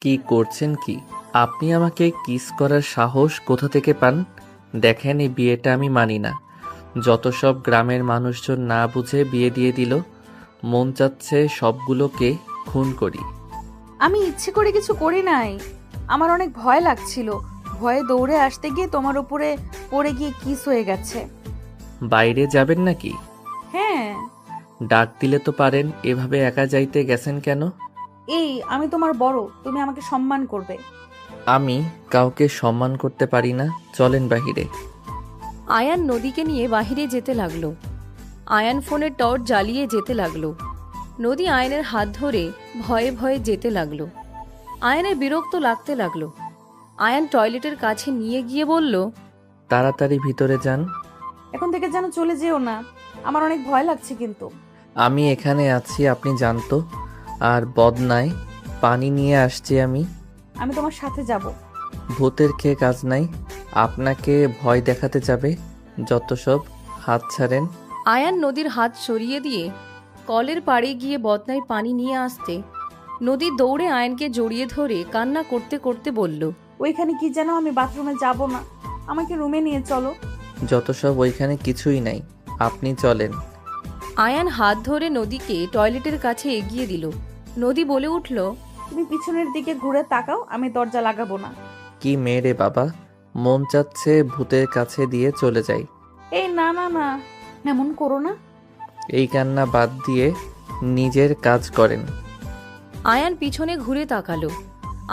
কি করছেন কি? আপনি আমাকে কিস করার সাহস কোথা থেকে পান? দেখেন, এই বিয়েটা আমি মানি না। যত সব গ্রামের মানুষজন না বুঝে বিয়ে দিয়ে দিল। মন চাচ্ছে সবগুলোকে খুন করি। আমি ইচ্ছে করে কিছু করি নাই। আমার অনেক ভয় লাগছিল। ভয়ে দৌড়ে আসতে গিয়ে তোমার উপরে পড়ে গিয়ে কিস হয়ে গেছে। বাইরে যাবেন নাকি? হ্যাঁ। ডাক দিলে তো পারেন, এভাবে একা যাইতে গেছেন কেন? এই, আমি তোমার বড়, তুমি আমাকে সম্মান করবে। আমি কাউকে সম্মান করতে পারি না। চলেন বাহিরে। আয়ান নদীকে নিয়ে বাহিরে যেতে লাগলো। আয়ান ফোনের টর্চ জ্বালিয়ে যেতে লাগলো। নদী আয়নের হাত ধরে ভয়ে ভয়ে যেতে লাগলো। আয়ানের বিরক্ত লাগতে লাগলো। আয়ান টয়লেটের কাছে নিয়ে গিয়ে বলল, তাড়াতাড়ি ভিতরে যান। এখন থেকে যেন চলে যেও না, আমার অনেক ভয় লাগছে। কিন্তু আমি এখানে আছি, আপনি জানতো। আর বদনায় পানি নিয়ে আসছি আমি। আমি তোমার সাথে যাব। ভূতের খেয়ে কাজ নাই। আপনাকে ভয় দেখাতে যাবে যত সব। হাত ছাড়েন। আয়ান নদীর হাত সরিয়ে দিয়ে কলের পাড়ে গিয়ে বদনায় পানি নিয়ে আসতে নদী দৌড়ে আয়ানকে জড়িয়ে ধরে কান্না করতে করতে বলল, ওইখানে কি যেন, আমি বাথরুমে যাব না, আমাকে রুমে নিয়ে চলো। যত সব ওইখানে কিছুই নাই, আপনি চলেন। আয়ান হাত ধরে নদীকে টয়লেটের কাছে এগিয়ে দিল। নদী বলে উঠল, তুমি পিছনের দিকে ঘুরে তাকাও, আমি দরজা লাগাবো না। কি মেয়ে রে বাবা, মন চাচ্ছে ভূতের কাছে দিয়ে চলে যাই। এই না না না, এমন করো না। এই কান্না বাদ দিয়ে নিজের কাজ করেন। আয়ান পিছনে ঘুরে তাকালো।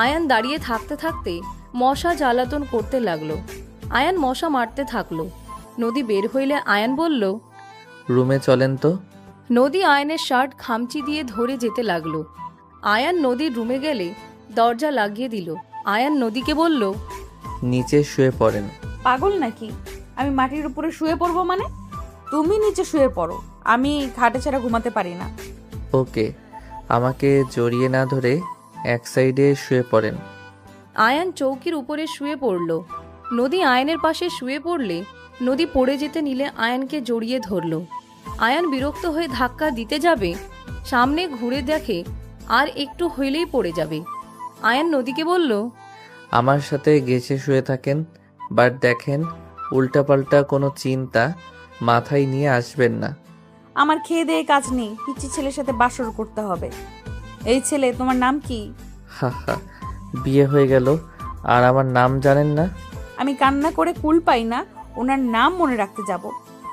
আয়ান দাঁড়িয়ে থাকতে থাকতে মশা জ্বালাতন করতে লাগলো। আয়ান মশা মারতে থাকলো। নদী বের হইলে আয়ান বলল, রুমে চলেন তো। নদী আয়ানের শার্ট খামচি দিয়ে ধরে যেতে লাগলো। আয়ান নদীর রুমে গেলে দরজা লাগিয়ে দিল। আয়ান নদীকে বলল, নিচে শুয়ে পড়েন। পাগল নাকি? আমি মাটির উপরে শুয়ে পড়বো মানে? তুমি নিচে শুয়ে পড়ো, আমি খাটে ছাড়া ঘুমাতে পারি না। ওকে, আমাকে জড়িয়ে না ধরে এক সাইডে শুয়ে পড়েন। আয়ান চৌকির উপরে শুয়ে পড়ল। নদী আয়ানের পাশে শুয়ে পড়লে নদী পড়ে যেতে নিলে আয়ানকে জড়িয়ে ধরল। আয়ান বিরক্ত হয়ে ধাক্কা দিতে যাবে, সামনে ঘুরে দেখে আর একটু হইলেই পড়ে যাবে। আয়ান নদীকে বলল, আমার সাথে গেছে শুয়ে থাকেন, বাট দেখেন উল্টাপাল্টা কোনো চিন্তা মাথায় নিয়ে আসবেন না। আমার খেয়ে দিয়ে কাজ নেই, পিচ্ছি ছেলের সাথে বাসর করতে হবে। এই ছেলে, তোমার নাম কি? হা হা, বিয়ে হয়ে গেল আর আমার নাম জানেন না? আমি কান্না করে কুল পাই না ওনার নাম মনে রাখতে যাব।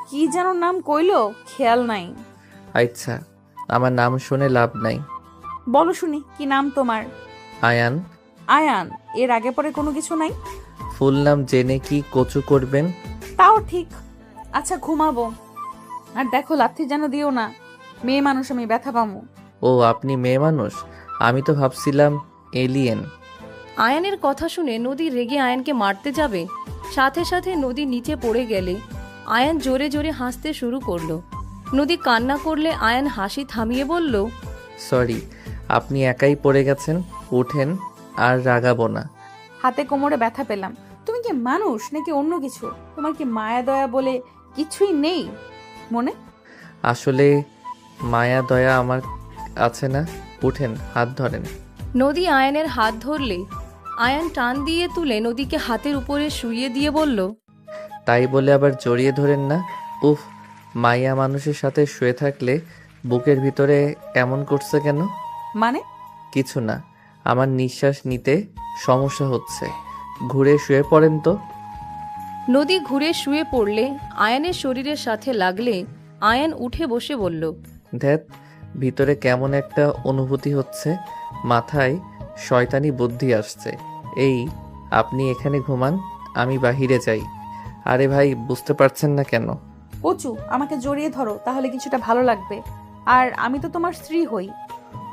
কি যেন নাম কইলো, খেয়াল নাই। আচ্ছা, আমার নাম শুনে লাভ নাই। বলো শুনি, কি নাম তোমার? আয়ান। আয়ান? এর আগে পরে কোনো কিছু নাই? ফুল নাম জেনে কি কচু করবেন? তাও ঠিক। আচ্ছা, ঘুমাবো। আর দেখো, লাথি যেন দিও না, মেয়ে মানুষ, আমি ব্যথা পামু। ও, আপনি মেয়ে মানুষ? আমি তো ভাবছিলাম এলিয়েন। আয়ানের কথা শুনে নদী রেগে আয়ানকে মারতে যাবে, সাথে সাথে নদী নিচে পড়ে গেলে আয়ান জোরে জোরে হাসতে শুরু করলো। নদী কান্না করলে আয়ান হাসি থামিয়ে বলল, সরি, আপনি একাই পড়ে গেছেন, উঠেন, আর রাগাবো না। হাতে কোমরে ব্যথা পেলাম। তুমি কি মানুষ নাকি অন্য কিছু? তোমার কি মায়া দয়া বলে কিছুই নেই মনে? আসলে মায়া দয়া আমার আছে না। উঠেন, হাত ধরেন। নদী আয়ানের হাত ধরলে আয়ান টান দিয়ে তুলে নদীকে হাতের উপরে শুইয়ে দিয়ে বলল, তাই বলে আবার জড়িয়ে ধরেন না। উফ, মায়া মানুষের সাথে শুয়ে থাকলে বুকের ভিতরে এমন করছে কেন? মানে? কিছু না, আমার নিঃশ্বাস নিতে সমস্যা হচ্ছে। ঘুরে শুয়ে পড়েন তো। নদী ঘুরে শুয়ে পড়লে আয়ানের শরীরের সাথে লাগলে আয়ান উঠে বসে বলল, ধ্যাত, ভিতরে কেমন একটা অনুভূতি হচ্ছে, মাথায় শয়তানি বুদ্ধি আসছে। এই, আপনি এখানে ঘুমান, আমি বাহিরে যাই। আরে ভাই, বুঝতে পারছেন না কেন? কচু, আমাকে জড়িয়ে ধরো, তাহলে কিছুটা ভালো লাগবে। আর আমি তো তোমার স্ত্রী হই।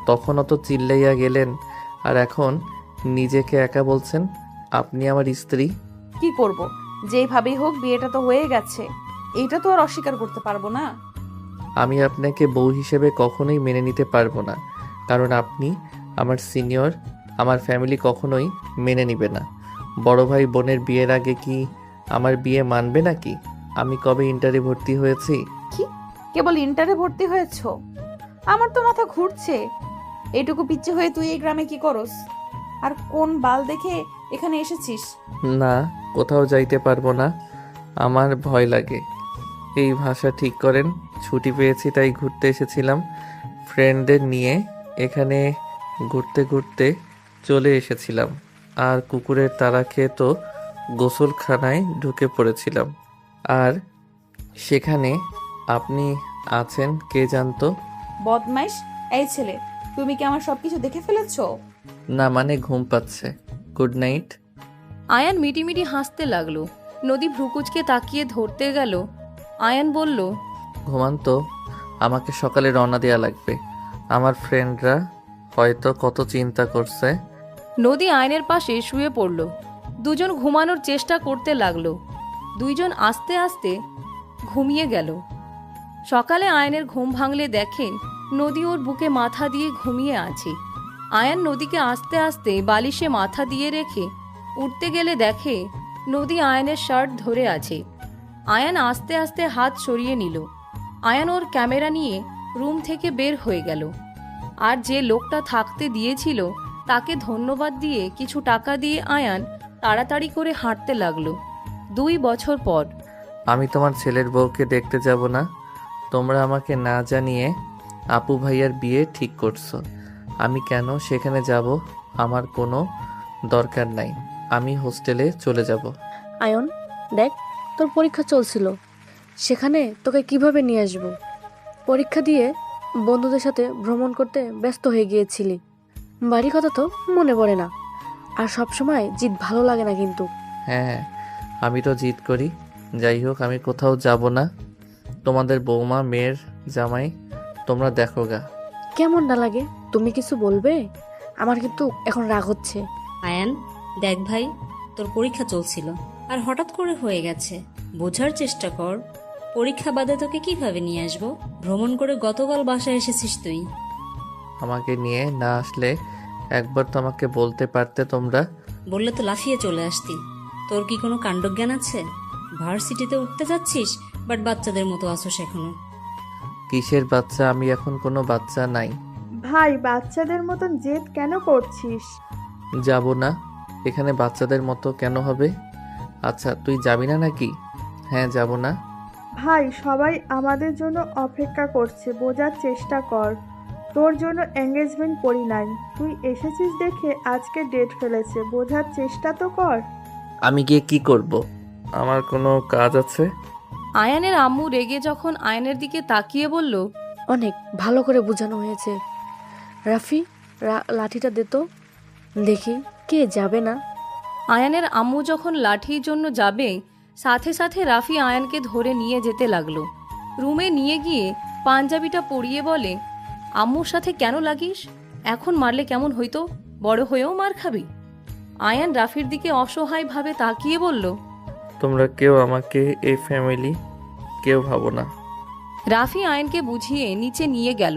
তখনও তো চিল্লাইয়া গেলেন, আর এখন নিজেকে একা বলছেন আপনি আমার স্ত্রী। কি করব? যেইভাবেই হোক বিয়েটা তো হয়ে গেছে, এইটা তো আর অস্বীকার করতে পারবো না। আমি আপনাকে বউ হিসেবে কখনোই মেনে নিতে পারবো না, কারণ আপনি আমার সিনিয়র। আমার ফ্যামিলি কখনোই মেনে নিবে না। বড় ভাই বোনের বিয়ের আগে কি আমার বিয়ে মানবে নাকি? আমি কবে ইন্টারে ভর্তি হয়েছি? কি? কেবল ইন্টারে ভর্তি হয়েছো? আমার তো মাথা ঘুরছে। এইটুকু পিচ্ছে হয়ে তুই এই গ্রামে কি করস? আর কোন বাল দেখে এখানে এসেছিস? না, কোথাও যাইতে পারবো না, আমার ভয় লাগে। এই ভাষা ঠিক করেন। ছুটি পেয়েছি তাই ঘুরতে এসেছিলাম ফ্রেন্ডদের নিয়ে। এখানে ঘুরতে ঘুরতে চলে এসেছিলাম, আর কুকুরের তাড়া খেয়ে তো গোসলখানায় ঢুকে পড়েছিলাম। আর সেখানে আপনি আছেন, কে জানতো? বদমাইশ! এই ছেলে, তুমি কি আমার সবকিছু দেখে ফেলেছো? না মানে ঘুম পাচ্ছে। Good night. আয়ান মিটিমিটি হাসতে লাগলো। নদী ভ্রুকুচকে তাকিয়ে ধরতে গেল। আয়ান বলল, ঘুমান তো, আমাকে সকালে রওনা দেওয়া লাগবে। আমার ফ্রেন্ডরা হয়তো কত চিন্তা করছে। নদী আয়নের পাশে শুয়ে পড়ল। দুজন ঘুমানোর চেষ্টা করতে লাগলো। দুইজন আস্তে আস্তে ঘুমিয়ে গেল। সকালে আয়নের ঘুম ভাঙলে দেখে নদী ওর বুকে মাথা দিয়ে ঘুমিয়ে আছে। আয়ান নদীকে আস্তে আস্তে বালিশে মাথা দিয়ে রেখে উঠতে গেলে দেখে নদী আয়নের শার্ট ধরে আছে। আয়ান আস্তে আস্তে হাত সরিয়ে নিল। আয়ান ওর ক্যামেরা নিয়ে রুম থেকে বের হয়ে গেল। আর যে লোকটা থাকতে দিয়েছিল তাকে ধন্যবাদ দিয়ে কিছু টাকা দিয়ে আয়ান তাড়াতাড়ি করে হাঁটতে লাগলো। 2 বছর পর। আমি তোমার ছেলের বউকে দেখতে যাব না। তোমরা আমাকে না জানিয়ে আপু ভাইয়ার বিয়ে ঠিক করছো। আমি কেন সেখানে যাব? আমার কোনো দরকার নাই। আমি হোস্টেলে চলে যাব। আয়ন, দেখ, তোর পরীক্ষা চলছিল, সেখানে তোকে কিভাবে নিয়ে আসবো? পরীক্ষা দিয়ে বন্ধুদের সাথে ভ্রমণ করতে ব্যস্ত হয়ে গিয়েছিলি। বাড়ির কথা তো মনে পড়ে না। আর সব সময় জিদ ভালো লাগে না কিন্তু। হ্যাঁ, আমি তো জিদ করি। যাই হোক, আমি কোথাও যাব না। তোমাদের বৌমা, মেয়ের জামাই, তোমরা দেখো গা। কেমন না লাগে? তুমি কিছু বলবে? আমার কিন্তু এখন রাগ হচ্ছে। আয়ান, দেখ ভাই, তোর পরীক্ষা চলছিল আর হঠাৎ করে হয়ে গেছে। বোঝার চেষ্টা কর। পরীক্ষা বাদে তোকে কিভাবে নিয়ে আসবো? ভ্রমণ করে গতকাল বাসায় এসেছিস তুই। আমাকে নিয়ে না আসলে একবার তো আমাকে বলতে পারতে তোমরা। বললে তো লাফিয়ে চলে আসতি। তোর কি কোনো কাণ্ডজ্ঞান আছে? ভার্সিটিতে উঠতে যাচ্ছিস, বাট বাচ্চাদের মতো আসোস এখনো। কিসের বাচ্চা? আমি এখন কোনো বাচ্চা নাই। ভাই, বাচ্চাদের মতন জেদ কেন করছিস? যাব না। এখানে বাচ্চাদের মতো কেন হবে? আচ্ছা, তুই যাবি না নাকি? হ্যাঁ, যাব না। ভাই, সবাই আমাদের জন্য অপেক্ষা করছে, বোঝার চেষ্টা কর। তোর জন্য এঙ্গেজমেন্ট করি নাই, তুই এসেছিস দেখে আজকে ডেট ফেলেছে, বোঝার চেষ্টা তো কর। আমি গিয়ে কি করব? আমার কোনো কাজ আছে? আয়ানের আম্মু রেগে যখন আয়নের দিকে তাকিয়ে বলল, অনেক ভালো করে বোঝানো হয়েছে। রাফি, লাঠিটা দে তো, দেখি কে যাবে না। আয়ানের আম্মু যখন লাঠির জন্য যাবে, সাথে সাথে রাফি আয়ানকে ধরে নিয়ে যেতে লাগলো। রুমে নিয়ে গিয়ে পাঞ্জাবিটা পরিয়ে বলে, আম্মুর সাথে কেন লাগিস? এখন মারলে কেমন হইতো? বড় হয়েও মার খাবি? আয়ান রাফির দিকে অসহায়ভাবে তাকিয়ে বলল, তোমরা কেউ আমাকে এই ফ্যামিলি কেউ ভাবো না। রাফি আয়ানকে বুঝিয়ে নিচে নিয়ে গেল।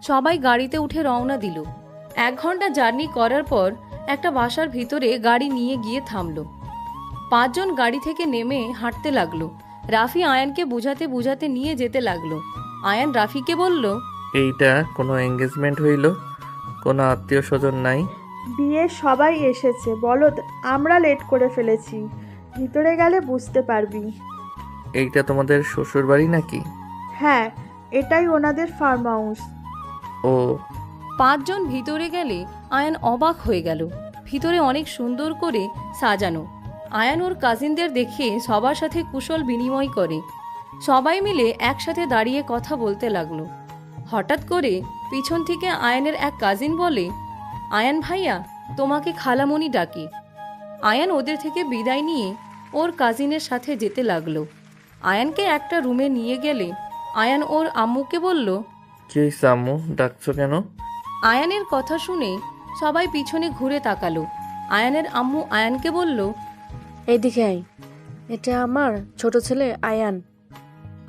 সবাই গাড়িতে উঠে রওনা দিল। 1 ঘন্টা জার্নি করার পর একটা বাসার ভিতরে গাড়ি নিয়ে গিয়ে থামলো। 5 জন গাড়ি থেকে নেমে হাঁটতে লাগলো। রাফি আয়ানকে বুঝাতে বুঝাতে নিয়ে যেতে লাগলো। আয়ান রাফিকে বলল, এইটা কোনো এঙ্গেজমেন্ট হইল? কোনো আত্মীয় স্বজন নাই? বিয়ে সবাই এসেছে, বলদ আমরা লেট করে ফেলেছি, ভিতরে গেলে বুঝতে পারবি। এইটা তোমাদের শ্বশুর বাড়ি নাকি? হ্যাঁ, এটাই ওনাদের ফার্ম হাউস। ও, 5 জন ভিতরে গেলে আয়ান অবাক হয়ে গেল। ভিতরে অনেক সুন্দর করে সাজানো। আয়ান ওর কাজিনদের দেখে সবার সাথে কুশল বিনিময় করে। সবাই মিলে একসাথে দাঁড়িয়ে কথা বলতে লাগলো। হঠাৎ করে পিছন থেকে আয়ানের এক কাজিন বলে, আয়ান ভাইয়া, তোমাকে খালামণি ডাকে। আয়ান ওদের থেকে বিদায় নিয়ে ওর কাজিনের সাথে যেতে লাগলো। আয়ানকে একটা রুমে নিয়ে গেলে আয়ান ওর আম্মুকে বলল, কি হইছে আম্মু, ডাকছো কেন? আয়ানের কথা শুনে সবাই পিছনে ঘুরে তাকালো। আয়ানের আম্মু আয়ানকে বলল, এইদিকে আয়, এটা আমার ছোট ছেলে আয়ান।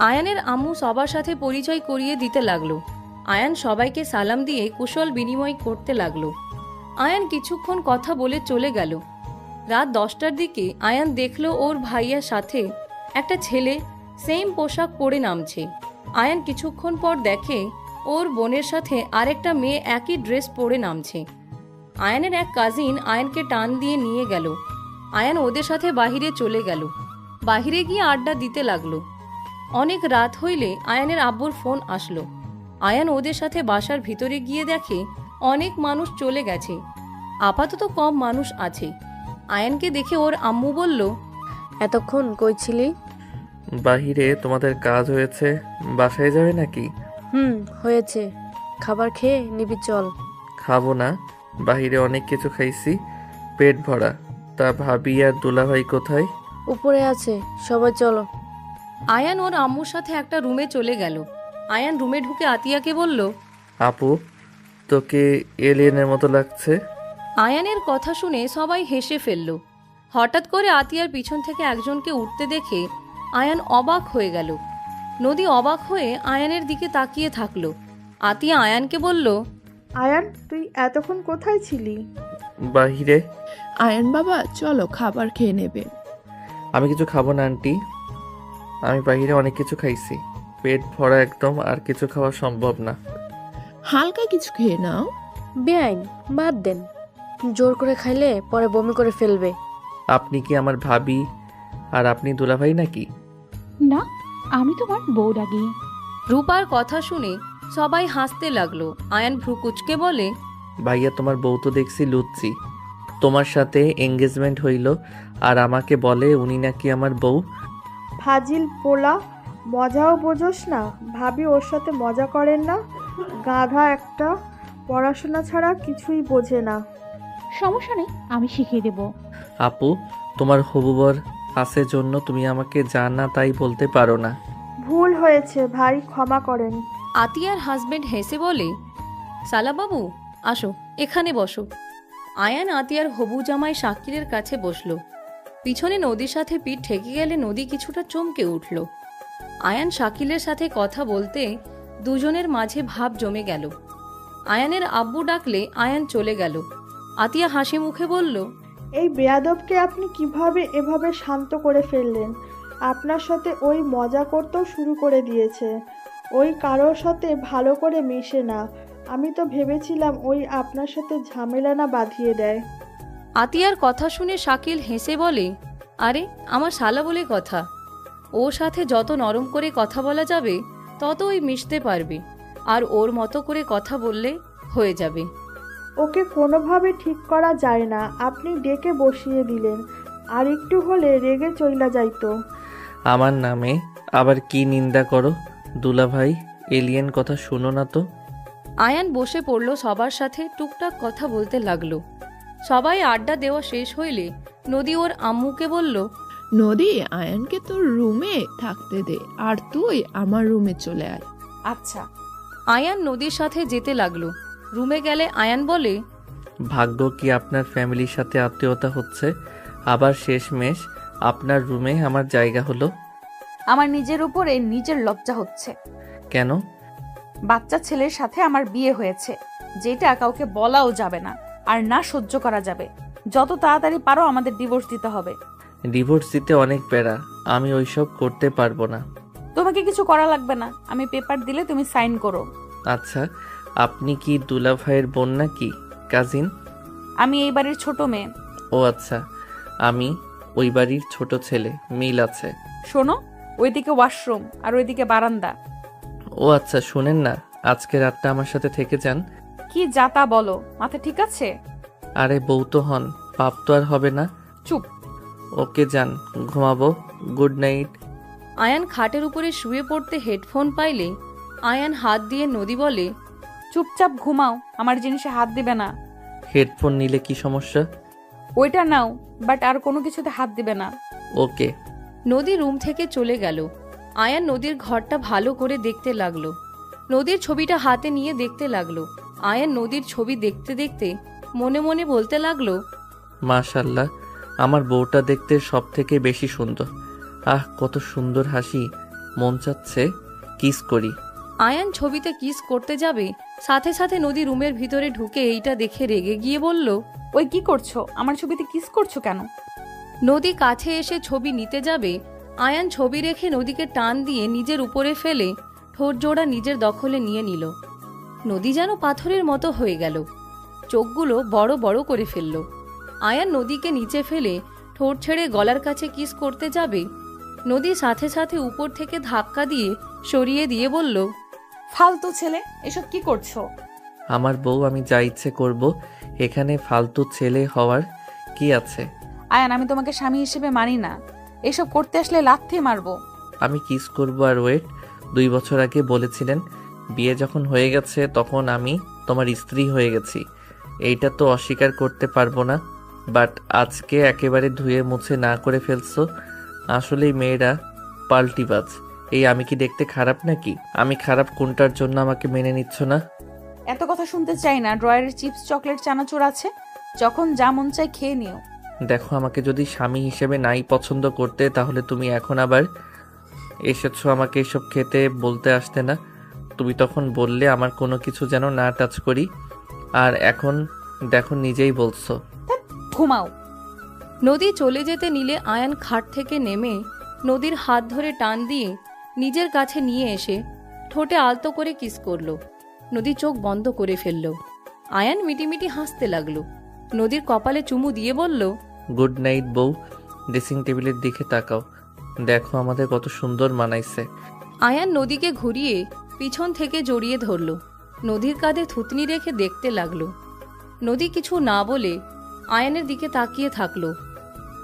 আয়ানের আম্মু সবার সাথে পরিচয় করিয়ে দিতে লাগলো। আয়ান সবাইকে সালাম দিয়ে কুশল বিনিময় করতে লাগলো। আয়ান কিছুক্ষণ কথা বলে চলে গেল। রাত 10টার দিকে আয়ান দেখলো ওর ভাইয়ার সাথে একটা ছেলে সেম পোশাক পরে নামছে। আয়ান কিছুক্ষণ পর দেখে ওর বোনের সাথে আরেকটা মেয়ে একই ড্রেস পরে নামছে। আয়ানের এক কাজিন আয়ানকে টান দিয়ে নিয়ে গেল। আয়ান ওদের সাথে বাহিরে চলে গেল। বাহিরে গিয়ে আড্ডা দিতে লাগলো। অনেক রাত হইলে আয়ানের আব্বুর ফোন আসলো। আয়ান ওদের সাথে বাসার ভিতরে গিয়ে দেখে অনেক মানুষ চলে গেছে, আপাতত কম মানুষ আছে। আয়ানকে দেখে ওর আম্মু বলল, এতক্ষণ কই ছিলি? বাহিরে তোমাদের কাজ হয়েছে, বাসায় যাবে নাকি? হয়েছে। খাবার খেয়ে নিবি চল। খাবো না, বাহিরে অনেক কিছু খাইছি, পেট ভরা। তা ভাবি আর দুলাভাই কোথায়? উপরে আছে, সবাই চলো। আয়ান ওর আম্মুর সাথে একটা রুমে চলে গেল। আয়ান রুমে ঢুকে আতিয়াকে বলল, আপু, তোকে এলিয়েনের মতো লাগছে। আয়ানের কথা শুনে সবাই হেসে ফেলল। হঠাৎ করে আতিয়ার পিছন থেকে একজনকে উঠতে দেখে আয়ান অবাক হয়ে গেল। নদী অবাক হয়ে আয়ানের দিকে তাকিয়ে থাকলো। আতিয়া আয়ানকে বলল, আয়ান, তুই এতক্ষণ কোথায় ছিলি? বাহিরে। আয়ান বাবা, চলো খাবার খেয়ে নেবে। আমি কিছু খাবো না আন্টি, আমি বাহিরে অনেক কিছু খাইছি, পেট ভরা একদম, আর কিছু খাওয়া সম্ভব না। হালকা কিছু খেয়ে নাও। বেআইন, বাদ দেন। জোর করে খাইলে পরে বমি করে ফেলবে। আপনি কি আমার ভাবি আর আপনি দুলাভাই নাকি? না, আমি তোমার বউ ডাকি। রূপার কথা শুনে সবাই হাসতে লাগলো। আয়ান ভ্রু কুচকে বলে, ভাইয়া, তোমার বউ তো দেখছি লুচ্ছি। তোমার সাথে এঙ্গেজমেন্ট হইল আর আমাকে বলে উনি নাকি আমার বউ। ফাজিল পোলা, মজাও বোঝোস না? ভাবি ওর সাথে মজা করেন না? গাধা একটা, পড়াশোনা ছাড়া কিছুই বোঝে না। সমস্যা নেই, আমি শিখিয়ে দেব। আপু, তোমার হবু বর আছে জন্য তুমি আমাকে যা না তাই বলতে পারো না। ভুল হয়েছে ভাই, ক্ষমা করেন। আতিয়ার হাজবেন্ড হেসে বলে, সালা বাবু, আসো এখানে বসো। আয়ান আতিয়ার হবু জামাই শাকিরের কাছে বসলো। পিছনে নদীর সাথে পিঠ ঠেকে গেলে নদী কিছুটা চমকে উঠল। আয়ান শাকিলের সাথে কথা বলতে দুজনের মাঝে ভাব জমে গেল। আয়ানের আব্বু ডাকলে আয়ান চলে গেল। আতিয়া হাসি মুখে বলল, এই বেয়াদবকে আপনি কিভাবে এভাবে শান্ত করে ফেললেন? আপনার সাথে ওই মজা করতেও শুরু করে দিয়েছে। ওই কারোর সাথে ভালো করে মেশে না। আমি তো ভেবেছিলাম ওই আপনার সাথে ঝামেলা না বাঁধিয়ে দেয়। আতিয়ার কথা শুনে শাকিল হেসে বলে, আরে আমার শালা বলে কথা, ওর সাথে যত নরম করে কথা বলা যাবে তত ওই মিশতে পারবে, আর ওর মতো করে কথা বললে হয়ে যাবে। ওকে কোনোভাবে ঠিক করা যায় না, আপনি ডেকে বসিয়ে দিলেন। আর একটু হলে রেগে চইলা যাইতো। আমার নামে আবার কি নিন্দা করো? দুলাভাই, এলিয়েন কথা শুনো না তো। আয়ান বসে পড়ল, সবার সাথে টুকটাক কথা বলতে লাগলো। সবাই আড্ডা দেওয়া শেষ হইলে নদী ওর আম্মুকে বলল, নদী, আয়ানকে তোর রুমে থাকতে দে, আর তুই আমার রুমে চলে আয়। আচ্ছা। আয়ান নদীর সাথে যেতে লাগলো। রুমে গেলে আয়ান বলে, ভাগ্য কি আপনার ফ্যামিলির সাথে আত্মীয়তা হচ্ছে, আবার শেষমেশ আপনার রুমে আমার জায়গা হলো। আমার নিজের উপরে নিজের লজ্জা হচ্ছে। কেন? বাচ্চা ছেলের সাথে আমার বিয়ে হয়েছে, যেটা কাউকে বলাও যাবে না, আর না সহ্য করা যাবে। যত তাড়াতাড়ি পারো আমাদের ডিভোর্স দিতে হবে। ডিভোর্স দিতে অনেক প্যারা, আমি ওইসব করতে পারবো না। তোমাকে কিছু করা লাগবে না, আমি পেপার দিলে তুমি সাইন করো। আচ্ছা, আপনি কি দুলাভাইয়ের বোন নাকি কাজিন? আমি এই বাড়ির ছোট মেয়ে। ও আচ্ছা, আমি ওই বাড়ির ছোট ছেলে, মিল আছে। শোনো, ওইদিকে ওয়াশরুম আর ওইদিকে বারান্দা। ও আচ্ছা, শুনেন না, আজকে রাতটা আমার সাথে থেকে যান। কি যাতা বলো, মাথা ঠিক আছে? আরে বউ তো হন, পাপ তো আর হবে না। চুপ। ওকে যান, ঘুমাবো, গুড নাইট। আয়ান খাটের উপরে শুয়ে পড়তে হেডফোন পাইলে আয়ান হাত দিয়ে নদী বলে, চুপচাপ ঘুমাও, আমার জিনিসে হাত দিবে না। হেডফোন নিলে কি সমস্যা? ওইটা নাও, বাট আর কোনো কিছুতে হাত দিবে না। ওকে। নদী রুম থেকে চলে গেল। আয়ান নদীর ঘরটা ভালো করে দেখতে লাগলো। নদীর ছবিটা হাতে নিয়ে দেখতে লাগলো। আয়ান নদীর ছবি দেখতে দেখতে মনে মনে বলতে লাগলো, মাশাল্লাহ, আমার বউটা দেখতে সব থেকে বেশি সুন্দর। আহ, কত সুন্দর হাসি, মন চাচ্ছে কিস করি। আয়ান ছবিতে কিস করতে যাবে, সাথে সাথে নদী রুমের ভিতরে ঢুকে এইটা দেখে রেগে গিয়ে বলল, ওই কি করছো? আমার ছবিতে কিস করছো কেন? নদী কাছে এসে ছবি নিতে যাবে, আয়ান ছবি রেখে নদীকে টান দিয়ে নিজের উপরে ফেলে ঠোঁট জোড়া নিজের দখলে নিয়ে নিল। নদী যেন পাথরের মতো হয়ে গেল। চোখগুলো বড় বড় করে ফেলল। আয়ান নদীকে নিচে ফেলে ঠোঁট ছেড়ে গলার কাছে কিস করতে যাবে, নদী সাথে সাথে উপর থেকে ধাক্কা দিয়ে সরিয়ে দিয়ে বলল, ফালতু ছেলে, এসব কি করছো? আমার বউ, আমি যা ইচ্ছে করব, এখানে ফালতু ছেলে হওয়ার কি আছে? আয়ান, আমি তোমাকে স্বামী হিসেবে মানি না। এসব করতে আসলে লাথি মারবো। আমি কিস করব আর ওয়েট? 2 বছর আগে বলেছিলেন, বিয়ে যখন হয়ে গেছে তখন আমি তোমার স্ত্রী হয়ে গেছি। এইটা তো অস্বীকার করতে পারবো না, বাট আজকে একেবারে ধুয়ে মুছে না করে ফেলছো। আসলেই মেয়েরা পাল্টিবাজ। এই আমি কি দেখতে খারাপ নাকি? আমি খারাপ কোনটার জন্য আমাকে মেনে নিচ্ছ না? এত কথা শুনতে চাই না। ড্রয়ারের চিপস, চকলেট, চানাচুর আছে, যখন যা মন চাই খেয়ে নিও। দেখো, আমাকে যদি স্বামী হিসেবে নাই পছন্দ করতে, তাহলে তুমি এখন আবার এসেছো আমাকে এসব খেতে বলতে আসতে না। তুমি তখন বললে আমার কোনো কিছু যেন না টাচ করি, আর এখন দেখো নিজেই বলছো। ঘুমাও। নদী চলে যেতে নিলে আয়ান খাট থেকে নেমে নদীর হাত ধরে টান দিয়ে নিজের কাছে নিয়ে এসে ঠোঁটে আলতো করে কিস করলো। নদী চোখ বন্ধ করে ফেলল। আয়ান মিটিমিটি হাসতে লাগলো। নদীর কপালে চুমু দিয়ে বলল, গুড নাইট বউ। ড্রেসিং টেবিলের দিকে তাকাও, দেখো আমাদের কত সুন্দর মানাইছে। আয়ান নদীকে ঘুরিয়ে পিছন থেকে জড়িয়ে ধরল। নদীর কাঁধে থুতনি রেখে দেখতে লাগলো। নদী কিছু না বলে আয়ানের দিকে তাকিয়ে থাকলো।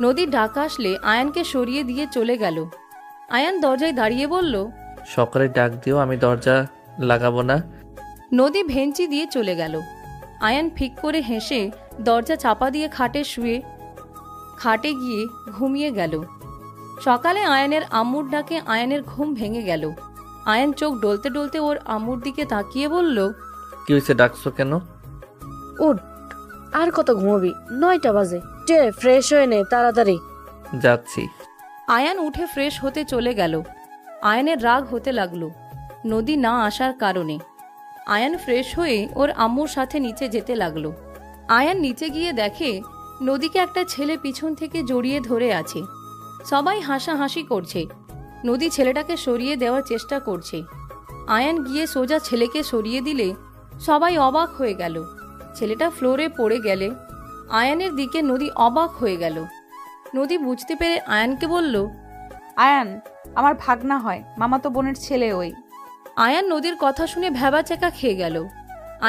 নদীর ডাক আসলে আয়ানকে সরিয়ে দিয়ে চলে গেল। আয়ান দরজায় দাঁড়িয়ে বলল, সকালে ডাক দিও, আমি দরজা লাগাবো না। নদী ভেঞ্চি দিয়ে চলে গেল। আয়ান ফিক করে হেসে দরজা চাপা দিয়ে খাটে গিয়ে ঘুমিয়ে গেল। সকালে আয়ানের আম্মুর ডাকে আয়ানের ঘুম ভেঙে গেল। আয়ান চোখ ডলতে ডলতে ওর আম্মুর দিকে তাকিয়ে বলল, কি হয়েছে, ডাকছো কেন? উঠ, আর কত ঘুমাবি? 9টা বাজে। ফ্রেশ হয়ে নে তাড়াতাড়ি। যাচ্ছি। আয়ান উঠে ফ্রেশ হতে চলে গেল। আয়ানের রাগ হতে লাগলো নদী না আসার কারণে। আয়ান ফ্রেশ হয়ে ওর আম্মুর সাথে নিচে যেতে লাগলো। আয়ান নিচে গিয়ে দেখে নদীকে একটা ছেলে পিছন থেকে জড়িয়ে ধরে আছে। সবাই হাসাহাসি করছে। নদী ছেলেটাকে সরিয়ে দেওয়ার চেষ্টা করছে। আয়ান গিয়ে সোজা ছেলেকে সরিয়ে দিলে সবাই অবাক হয়ে গেল। ছেলেটা ফ্লোরে পড়ে গেলে আয়ানের দিকে নদী অবাক হয়ে গেল। নদী বুঝতে পেরে আয়ানকে বলল, আয়ান আমার ভাগনা হয়, মামাতো বোনের ছেলে ওই। আয়ান নদীর কথা শুনে ভ্যাবাচ্যাকা খেয়ে গেল।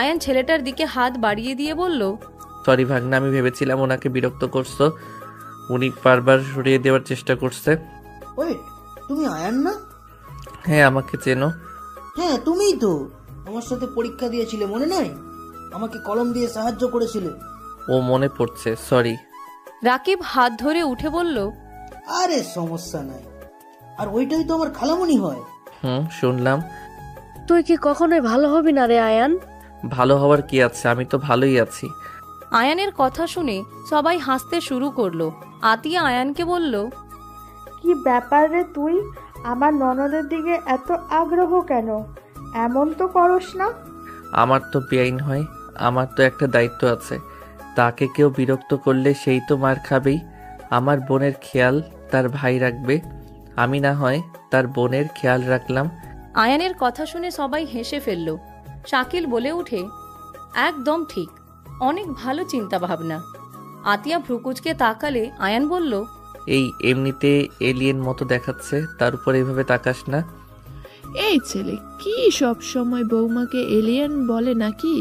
আয়ান ছেলেটার দিকে হাত বাড়িয়ে দিয়ে বলল, সরি ভাগনা, আমি ভেবেছিলাম ওনাকে বিরক্ত করছো। উনি বারবার সরিয়ে দেওয়ার চেষ্টা করছে। ওয়েট, তুমি আয়ান না? হ্যাঁ, আমাকে চেনো? হ্যাঁ, তুমিই তো আমার সাথে পরীক্ষা দিয়েছিলে, মনে নাই? আমাকে কলম দিয়ে সাহায্য করেছিলে। ও, মনে পড়ছে, সরি। রাকিব হাত ধরে উঠে বলল, আরে সমস্যা নাই। আর ওইটাই তো আমার খালামণি হয়। শুনলাম। তুই কি কখনোই ভালো হবি না রে আয়ান? ভালো হওয়ার কি আছে, আমি তো ভালোই আছি। আয়ানের কথা শুনে সবাই হাসতে শুরু করলো। আতিয়া আয়ানকে বলল, কি ব্যাপার রে তুই? আমার ননদের দিকে এত আগ্রহ কেন? এমন তো করস না। আমার তো বেআইন হয়, আমার তো একটা দায়িত্ব আছে। তাকে কেউ বিরক্ত করলে সেই তো মার খাবেই। আমার বোনের খেয়াল তার ভাই রাখবে, আমি না হয় তার বোনের খেয়াল রাখলাম। আয়ানের কথা শুনে সবাই হেসে ফেলল। শাকিল বলে উঠে, একদম ঠিক, অনেক ভালো চিন্তা ভাবনা। আতিয়া ভ্রুকুচকে তাকালে আয়ান বলল, এই এমনিতে এলিয়েন মতো দেখাচ্ছে, তার উপর এইভাবে তাকাস না। এই ছেলে কি সব সময় বৌমাকে এলিয়েন বলে নাকি?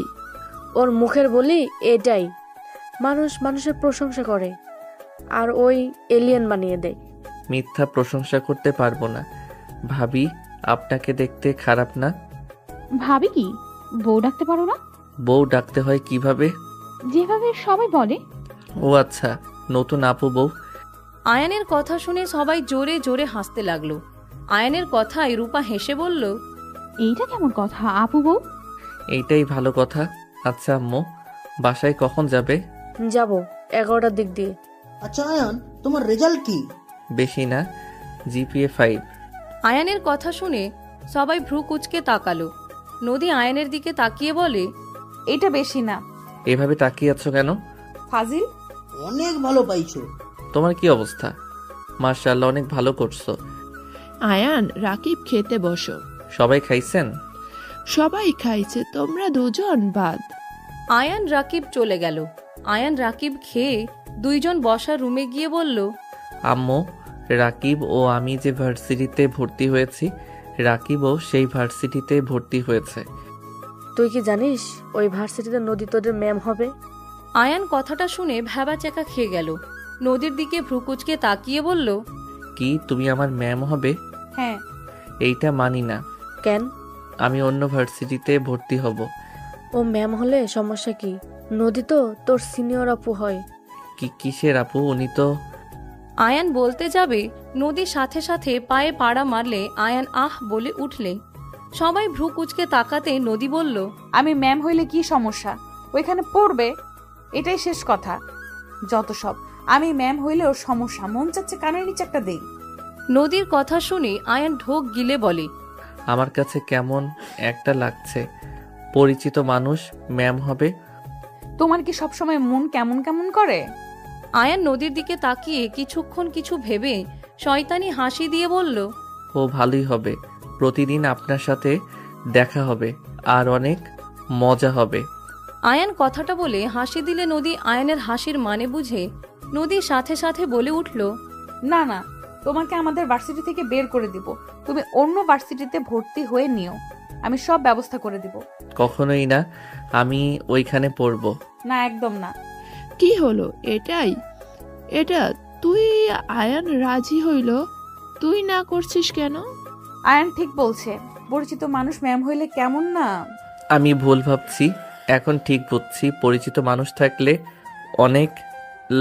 ওর মুখের বলি এটাই। মানুষ মানুষের প্রশংসা করে আর ওই এলিয়েন বানিয়ে দেয়। মিথ্যা প্রশংসা করতে পারবো না। ভাবি, আপনাকে দেখতে খারাপ না। ভাবি কি বউ ডাকতে পারো না? বউ ডাকতে হয় কিভাবে? যেভাবে সবাই বলে। ও আচ্ছা, নতুন আপু বউ। আয়ানের কথা শুনে সবাই জোরে জোরে হাসতে লাগলো। আয়ানের কথায় রূপা হেসে বলল, এইটা কেমন কথা আপু বউ? এইটাই ভালো কথা। আচ্ছা আম্মু, বাসায় কখন যাবে? যাব 11টার দিক দিয়ে। আচ্ছা আয়ান, তোমার রেজাল্ট কি? বেশি না, জিপিএ 5। আয়ানের কথা শুনে সবাই ভ্রু কুচকে তাকালো। নদী আয়ানের দিকে তাকিয়ে বলে, এটা বেশি না। এভাবে তাকিয়ে আছো কেন? ফাজিল। অনেক ভালো পাইছো। তোমার কি অবস্থা? মার্শাল্লাহ, অনেক ভালো করছো। আয়ান, রাকিব খেতে বসো। সবাই খাইছেন? সবাই খাইছে, তোমরা দুজন বাদ। আয়ান রাকিব চলে গেল। আয়ান রাকিব খেয়ে দুইজন বসা রুমে গিয়ে বলল, আম্মু, রাকিব ও আমি যে ভার্সিটিতে ভর্তি হয়েছি, রাকিবও সেই ভার্সিটিতে ভর্তি হয়েছে। তুই কি জানিস ওই ভার্সিটিতে নদী তোদের ম্যাম হবে? আয়ান কথাটা শুনে ভ্যাবাচ্যাকা খেয়ে গেল। নদীর দিকে ভ্রুকুচকে তাকিয়ে বলল, কি তুমি আমার ম্যাম হবে? হ্যাঁ। এইটা মানি না। কেন? আমি অন্য ভার্সিটিতে ভর্তি হব। ও ম্যাম হলে সমস্যা কি? নদী তো তোর সিনিয়র আপু হয়। কিসের আপু? উনি তো... আয়ান বলতে যাবে, নদীর সাথে সাথে পায়ে পাড়া মারলে আয়ান আহ বলে উঠলে। সবাই ভ্রুকুচকে তাকাতে নদী বলল, আমি ম্যাম হইলে কি সমস্যা? ওইখানে পড়বে, এটাই শেষ কথা। যত সব, আমি ম্যাম হইলেও সমস্যা, মন চাচ্ছে কানের নিচে একটা দেই। নদীর কথা শুনে আয়ান ঢোক গিলে বলে, আমার কাছে কেমন একটা লাগছে। পরিচিত মানুষ ম্যাম হবে। তোমার কি সবসময় মন কেমন কেমন করে? আয়ান নদীর দিকে তাকিয়ে কিছুক্ষণ কিছু ভেবে শয়তানি হাসি দিয়ে বলল, ও ভালোই হবে। প্রতিদিন আপনার সাথে দেখা হবে আর অনেক মজা হবে। আয়ান কথাটা বলে হাসি দিলে নদী আয়ানের হাসির মানে বুঝে নদীর সাথে সাথে বলে উঠল, না না, তোমাকে আমাদের ভার্সিটি থেকে বের করে দিব। তুমি অন্য ভার্সিটিতে ভর্তি হয়ে নিও, আমি সব ব্যবস্থা করে দিব। কখনোই না, আমি ওইখানে পড়ব না, একদম না। কি হলো? এটা তুই আয়ান রাজি হইল, তুই না করছিস কেন? আয়ান ঠিক বলছে, পরিচিত মানুষ ম্যাম হইলে কেমন না। আমি ভুল ভাবছি, এখন ঠিক বুঝছি। পরিচিত মানুষ থাকলে অনেক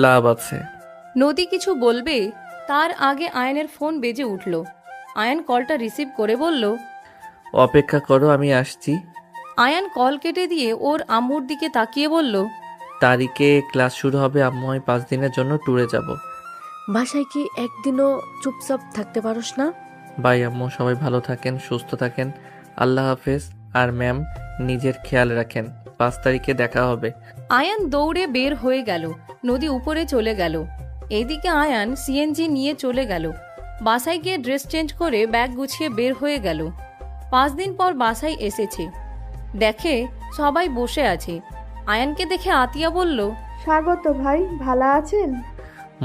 লাভ আছে। নদী কিছু বলবে তার আগে আয়ানের ফোন বেজে উঠল। আয়ান কলটা রিসিভ করে বলল, অপেক্ষা করো, আমি আসছি। আয়ান কল কেটে দিয়ে ওর আম্মুর দিকে তাকিয়ে বলল, তারিখে ক্লাস শুরু হবে আম্মু, আমি 5 দিনের জন্য ট্যুরে যাব। বাসায় কি একদিনও চুপচাপ থাকতে পারোস না? বাই আম্মু, সবাই ভালো থাকেন, সুস্থ থাকেন। আল্লাহ হাফেজ। আর ম্যাম, নিজের খেয়াল রাখেন। 5 তারিখে দেখা হবে। আয়ান দৌড়ে বের হয়ে গেল। নদী উপরে চলে গেল। এইদিকে আয়ান সিএনজি নিয়ে চলে গেল। বাসায় গিয়ে ড্রেস চেঞ্জ করে ব্যাগ গুছিয়ে বের হয়ে গেল। 5 দিন পর বাসায় এসেছে, দেখে সবাই বসে আছে। আয়ানকে দেখে আতিয়া বলল, স্বাগত ভাই, ভালো আছেন?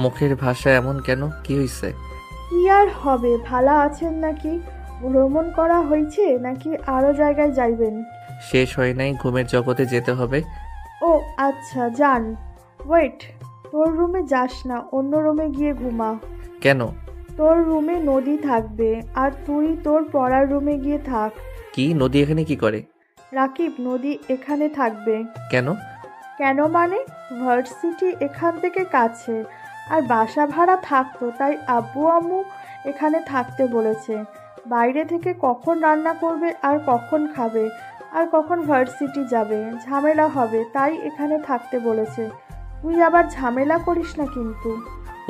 মুখের ভাষা এমন কেন? কি হয়েছে? কি আর হবে, ভালো আছেন নাকি? ভ্রমণ করা হয়েছে নাকি আরো জায়গায় যাইবেন? শেষ হয় নাই, ঘুমের জগতে যেতে হবে। ও আচ্ছা, যান। ওয়েট, তোর রুমে যাস না, অন্য রুমে গিয়ে ঘুমা। কেন? তোর রুমে নদী থাকবে আর তুই তোর পড়ার রুমে গিয়ে থাক। কি? নদী এখানে কি করে? রাকিব, নদী এখানে থাকবে। কেন? কেন মানে, ভার্সিটি এখান থেকে কাছে, আর বাসা ভাড়া থাকতো, তাই আব্বু আম্মু এখানে থাকতে বলেছে। বাইরে থেকে কখন রান্না করবে আর কখন খাবে আর কখন ভার্সিটি যাবে, ঝামেলা হবে, তাই এখানে থাকতে বলেছে। তুই আবার ঝামেলা করিস না কিন্তু।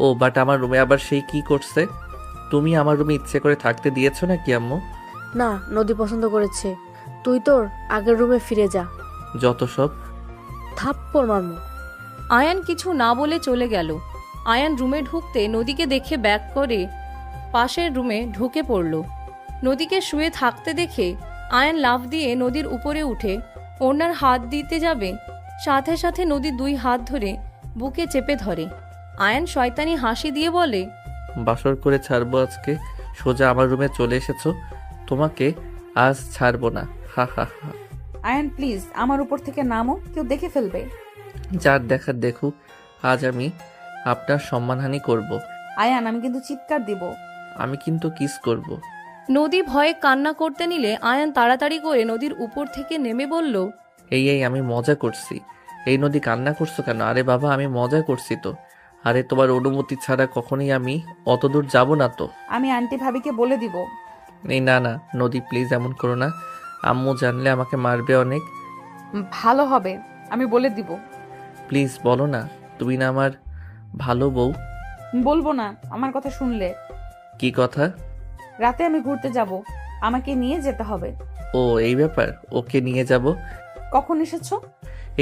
ও বাট আমার রুমে আবার সেই কি করছে? তুমি আমার রুমে ইচ্ছে করে থাকতে দিয়েছো নাকি আম্মু? না, নদী পছন্দ করেছে। তুই তোর আগের রুমে ফিরে যা। যত সব। থাপ্পড় মারমু। আয়ান কিছু না বলে চলে গেল। আয়ান রুমে ঢুকতে নদীকে দেখে ব্যাক করে পাশের রুমে ঢুকে পড়ল। নদীকে শুয়ে থাকতে দেখে আয়ান লাফ দিয়ে নদীর উপরে উঠে ওনার হাত দিতে যাবে, সাথে সাথে নদী 2 হাত ধরে বুকে চেপে ধরে। আয়ান শয়তানি হাসি দিয়ে বলে, বাসর করে ছাড়বো আজকে। সোজা আমার রুমে চলে এসেছো, তোমাকে আজ ছাড়বো না। হা হা হা। আয়ান প্লিজ, আমার উপর থেকে নামো, কেউ দেখে ফেলবে। যার দেখার দেখুক, আজ আমি আপনার সম্মানহানি করব। আয়ান, আমি কিন্তু চিৎকার দিব। আমি কিন্তু কিস করব। নদী ভয়ে কান্না করতে নিলে আয়ান তাড়াতাড়ি করে নদীর উপর থেকে নেমে বলল, এই আমি মজা করছি। এই নদী, কান্না করছো কেন? আরে বাবা, আমি মজা করছি তো। আরে তোমার অনুমতি ছাড়া কখনোই আমি অত দূর যাব না তো। আমি আন্টি ভাবিকে বলে দিব। এই না না নদী, প্লিজ এমন করো না। আম্মু জানলে আমাকে মারবে অনেক। ভালো হবে, আমি বলে দিব। প্লিজ বলো না, তুমি না আমার ভালো বউ। বলবো না আমার কথা শুনলে। কি কথা? রাতে আমি ঘুরতে যাব, আমাকে নিয়ে যেতে হবে। ও এই ব্যাপার, ওকে নিয়ে যাব। কখন এসেছো?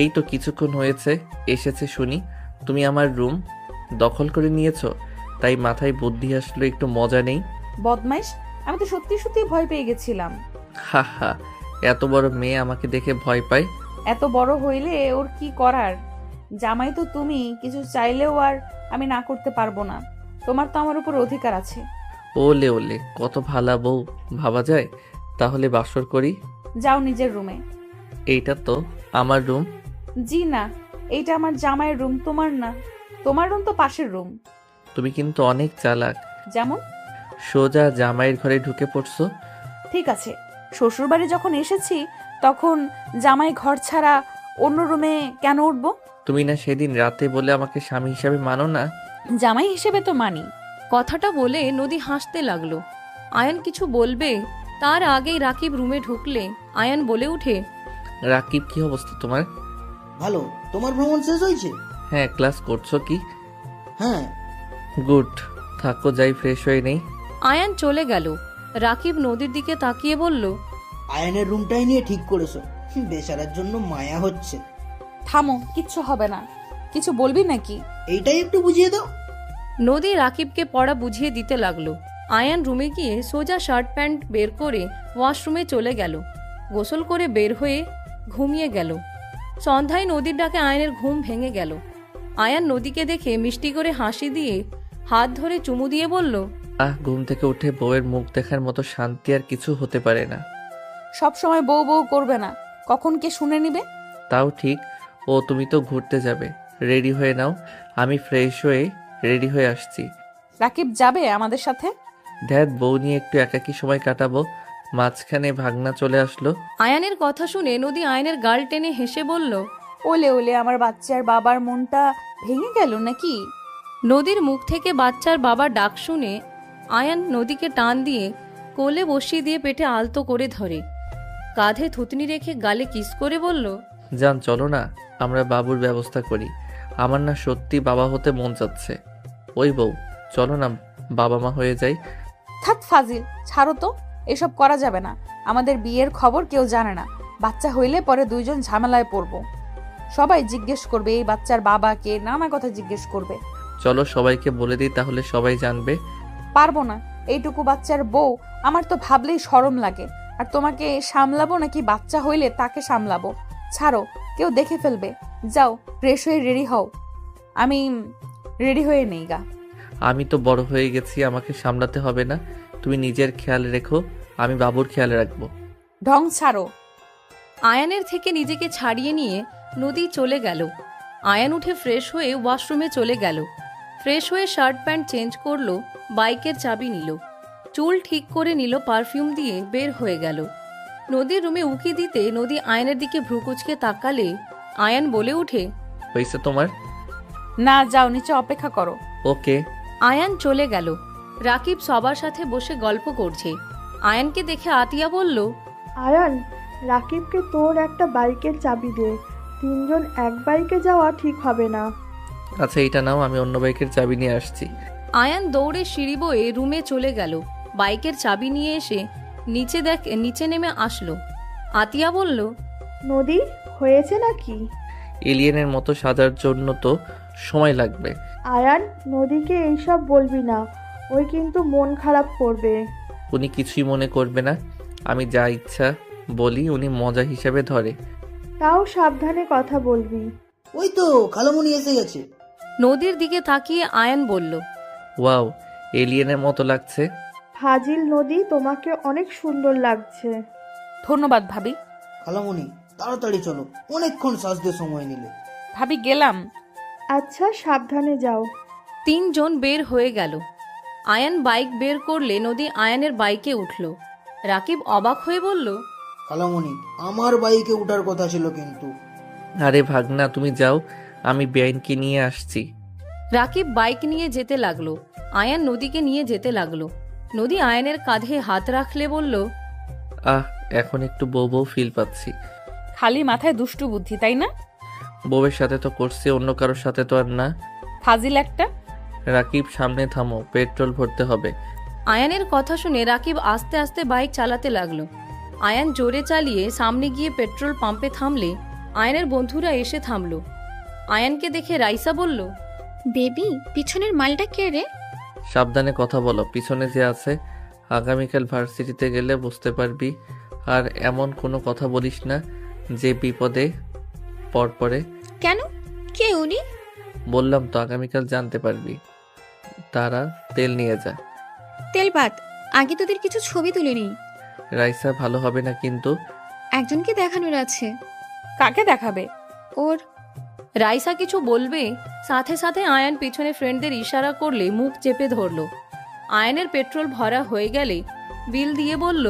এই তো কিছুক্ষণ হয়েছে এসেছে শুনি। তুমি আমার রুম দখল করে নিয়েছো, তাই মাথায় বুদ্ধি আসলো, একটু মজা নেই। বদমাইশ, আমি তো সত্যি সত্যি ভয় পেয়ে গেছিলাম। হা হা, এত বড় মেয়ে আমাকে দেখে ভয় পায়, এত বড় হইলে ওর কি করার? জামাই তো তুমি, কিছু চাইলেও আর আমি না করতে পারবো না। তোমার তো আমার উপর অধিকার আছে। ওলে ওলে, কত ভালা বউ ভাবা যায়। তাহলে বাসর করি। যাও নিজের রুমে। এইটা তো আমার রুম। জি না, এইটা আমার জামাইয়ের রুম, তোমার না। তোমার রুম তো পাশের রুম। তুমি কিন্তু অনেক চালাক। যেমন? সোজা জামাইয়ের ঘরে ঢুকে পড়ছো। ঠিক আছে, শ্বশুরবাড়ি যখন এসেছি তখন জামাই ঘর ছাড়া অন্য রুমে কেন উঠবো? তুমি না সেদিন রাতে বলে আমাকে স্বামী হিসাবে মানো না? জামাই হিসেবে তো মানি। কথাটা বলে নদী হাসতে লাগলো। আয়ান কিছু বলবে তার আগেই রাকিব রুমে ঢুকলে আয়ান বলে উঠে, রাকিব, কি অবস্থা তোমার? ভালো। তোমার ভ্রমণ শেষ হয়েছে? হ্যাঁ, ক্লাস করছো কি? হ্যাঁ। গুড, থাকো, যাই ফ্রেশ হয়ে নেই। আয়ান চলে গেল। রাকিব নদীর দিকে তাকিয়ে বলল, আয়নের রুমটাই নিয়ে ঠিক করেছো। বেচারার জন্য মায়া হচ্ছে। থামো, কিচ্ছু হবে না। কিছু বলবি নাকি? এইটাই একটু বুঝিয়ে দাও। নদী রাকিবকে পড়া বুঝিয়ে দিতে লাগলো। আয়ান রুমে গিয়ে সোজা শার্ট প্যান্ট বের করে ওয়াশরুমে চলে গেল। গোসল করে বের হয়ে ঘুমিয়ে গেল। সন্ধ্যায় নদীর ডাকে আয়ানের ঘুম ভেঙে গেল। আয়ান নদীকে দেখে মিষ্টি করে হাসি দিয়ে হাত ধরে চুমু দিয়ে বলল, ঘুম থেকে উঠে বউয়ের মুখ দেখার মতো শান্তি আর কিছু হতে পারে না। সব সময় বউ বউ করবে না, কখন কে শুনে নিবে? তাও ঠিক। ও, তুমি তো ঘুরতে যাবে, রেডি হয়ে নাও। আমি ফ্রেশ হয়ে রেডি হয়ে আসছি। রাকিব যাবে আমাদের সাথে? ধ্যাত, বউ নিয়ে একটু একাকী সময় কাটাবো। মাঝখানে ভাগনা চলে আসলো। আয়ানের কথা শুনে নদী আয়নের গাল টেনে হেসে বলল, ওলে ওলে, আমার বাচ্চার বাবার মনটা ভেঙে গেল নাকি? নদীর মুখ থেকে বাচ্চার বাবার ডাক শুনে আয়ান নদীকে টান দিয়ে কোলে বসিয়ে দিয়ে পেটে আলতো করে ধরে, কাঁধে থুতনি রেখে গালে কিস করে বলল, যান, চলো না, আমরা বাবুর ব্যবস্থা করি। আমার না সত্যি বাবা হতে মন চাচ্ছে। ওই বউ, চলো না, বাবা মা হয়ে যাই। থাক ফাজিল, ছাড়ো তো, এসব করা যাবে না। আমাদের বিয়ের খবর কেউ জানে না। বাচ্চা হইলে পরে দুইজন ঝামেলায় পড়বো। সবাই জিজ্ঞেস করবে এই বাচ্চার বাবা কে, নানা কথা জিজ্ঞেস করবে। চলো সবাইকে বলে দিই, তাহলে সবাই জানবে। পারবো না, এইটুকু বাচ্চার বউ, আমার তো ভাবলেই শরম লাগে। আর তোমাকে সামলাবো নাকি বাচ্চা হইলে তাকে সামলাবো? ছাড়ো, কেউ দেখে ফেলবে। যাও, ফ্রেশ হয়ে রেডি হও। আমি রেডি হয়ে নেই গা। আমি তো বড় হয়ে গেছি, আমাকে সামলাতে হবে না। তুমি নিজের খেয়াল রেখো, আমি বাবুর খেয়াল রাখবো। ঢং ছাড়ো। আয়ানের থেকে নিজেকে ছাড়িয়ে নিয়ে নদী চলে গেল। আয়ান উঠে ফ্রেশ হয়ে ওয়াশরুমে চলে গেল। ফ্রেশ হয়ে শার্ট প্যান্ট চেঞ্জ করলো, বাইকের চাবি নিল, চুল ঠিক করে নিল, পারফিউম দিয়ে বের হয়ে গেল। নদীর রুমে উকি দিতে নদী আয়নের দিকে ভ্রুকুচকে তাকালে আয়ান বলে উঠে, হয়েছে তোমার? না, যাও নিচে অপেক্ষা করো। ওকে। আয়ান চলে গেল। রাকিব সবার সাথে বসে গল্প করছে। আয়ানকে দেখে আতিয়া বলল, আয়ান, রাকিবকে তোর একটা বাইকের চাবি দে। তিনজন এক বাইকে যাওয়া ঠিক হবে না। আচ্ছা, এটা নাও, আমি অন্য বাইকের চাবি নিয়ে আসছি। আয়ান দৌড়ে সিঁড়ি বয়ে রুমে চলে গেল। বাইকের চাবি নিয়ে এসে নিচে নেমে আসলো। আতিয়া বলল, নদী, হয়েছে নাকি? এলিয়েনের মতো সাজার জন্য তো সময় লাগবে। আয়ান, নদীকে এইসব বলবি না, ওই কিন্তু মন খারাপ করবে। উনি কিছুই মনে করবে না। আমি যা ইচ্ছা বলি উনি মজা হিসেবে ধরে। তাও সাবধানে কথা বলবি। ওই তো খালামণি এসে গেছে। নদীর দিকে তাকিয়ে আয়ান বলল, ওয়াও, এলিয়েনের মতো লাগছে। ফাজিল নদী, তোমাকে অনেক সুন্দর লাগছে। ধন্যবাদ ভাবি। খালামণি, তাড়াতাড়ি চলো, অনেকক্ষণ সাজতে সময় নিলে। ভাবি, গেলাম। আচ্ছা, সাবধানে যাও। তিনজন বের হয়ে গেল। আয়ান বাইক বের করলে নদী আয়ানের বাইকে উঠল। রাকিব অবাক হয়ে বলল, খালামণি, আমার বাইকে উঠার কথা ছিল কিন্তু। আরে ভাগনা, তুমি যাও, আমি বেআইনকে নিয়ে আসছি। রাকিব বাইক নিয়ে যেতে লাগলো। আয়ান নদীকে নিয়ে যেতে লাগলো। নদী আয়ানের কাঁধে হাত রাখলে বলল, এখন একটু বউ বউ ফিল পাচ্ছি। খালি মাথায় দুষ্টু বুদ্ধি, তাই না? বউয়ের সাথে তো করছি, অন্য কারোর সাথে তো আর না। ফাজিল একটা। রাকিব, সামনে থামো, পেট্রোল ভরতে হবে। আয়ানের কথা শুনে রাকিব আস্তে আস্তে বাইক চালাতে লাগলো। আয়ান জোরে চালিয়ে সামনে গিয়ে পেট্রোল পাম্পে থামলে আয়ানের বন্ধুরা এসে থামলো। আয়ানকে দেখে রাইসা বলল, বেবি, পিছনের মালটা কে রে? সাবধানে কথা বলো, পিছনে যে আছে। আগামীকাল ভার্সিটিতে গেলে বুঝতে পারবি। আর এমন কোনো কথা বলিস না যে বিপদে পরে কেন? কে উনি? বললাম তো আগামীকাল জানতে পারবি। তারা তেল নিয়ে যা। তেলপাত, আগে তোদের কিছু ছবি তুলে নিই। রাইসা ভালো হবে না কিন্তু। একজনকে দেখানোর আছে। কাকে দেখাবে? ওর রাইসা কিছু বলবে, সাথে সাথে আয়ান পিছনে ফ্রেন্ডদের ইশারা করলে মুখ চেপে ধরল। আয়ানের পেট্রোল ভরা হয়ে গেলে বিল দিয়ে বলল,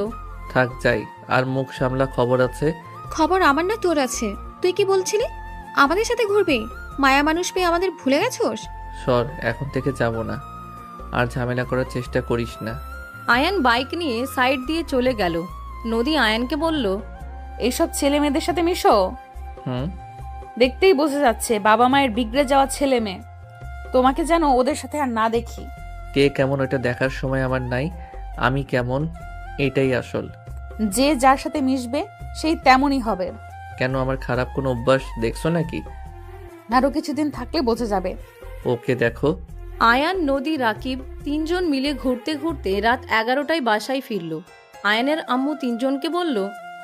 থাক যাই, আর মুখ সামলা, খবর আছে। খবর আমার না তোর আছে। তুই কি বলছিলি? আমাদের সাথে ঘুরবে? মায়া মানুষ পেয়ে আমাদের ভুলে গেছোস? সর, এখন থেকে যাব না। আর ঝামেলা করার চেষ্টা করিস না। আয়ান বাইক নিয়ে সাইড দিয়ে চলে গেল। নদী আয়ানকে বলল, এইসব ছেলে মেয়েদের সাথে মিশো? হুম। দেখতেই বোঝা যাচ্ছে বাবা মায়ের বিগড়ে যাওয়া ছেলে মেয়ে। তোমাকে যেন ওদের সাথে আর না দেখি। কে কেমন ওটা দেখার সময় আমার নাই। আমি কেমন এটাই আসল। যে যার সাথে মিশবে সেই তেমনই হবে। কেন, আমার খারাপ কোনো অভ্যাস দেখছো নাকি? আরো কিছুদিন থাকলে বোঝা যাবে। ওকে দেখো। আয়ান, নদী, রাকিব তিনজন মিলে ঘুরতে ঘুরতে রাত 11টায় বাসায় ফিরল। আয়ানের আম্মু তিনজনকে বলল,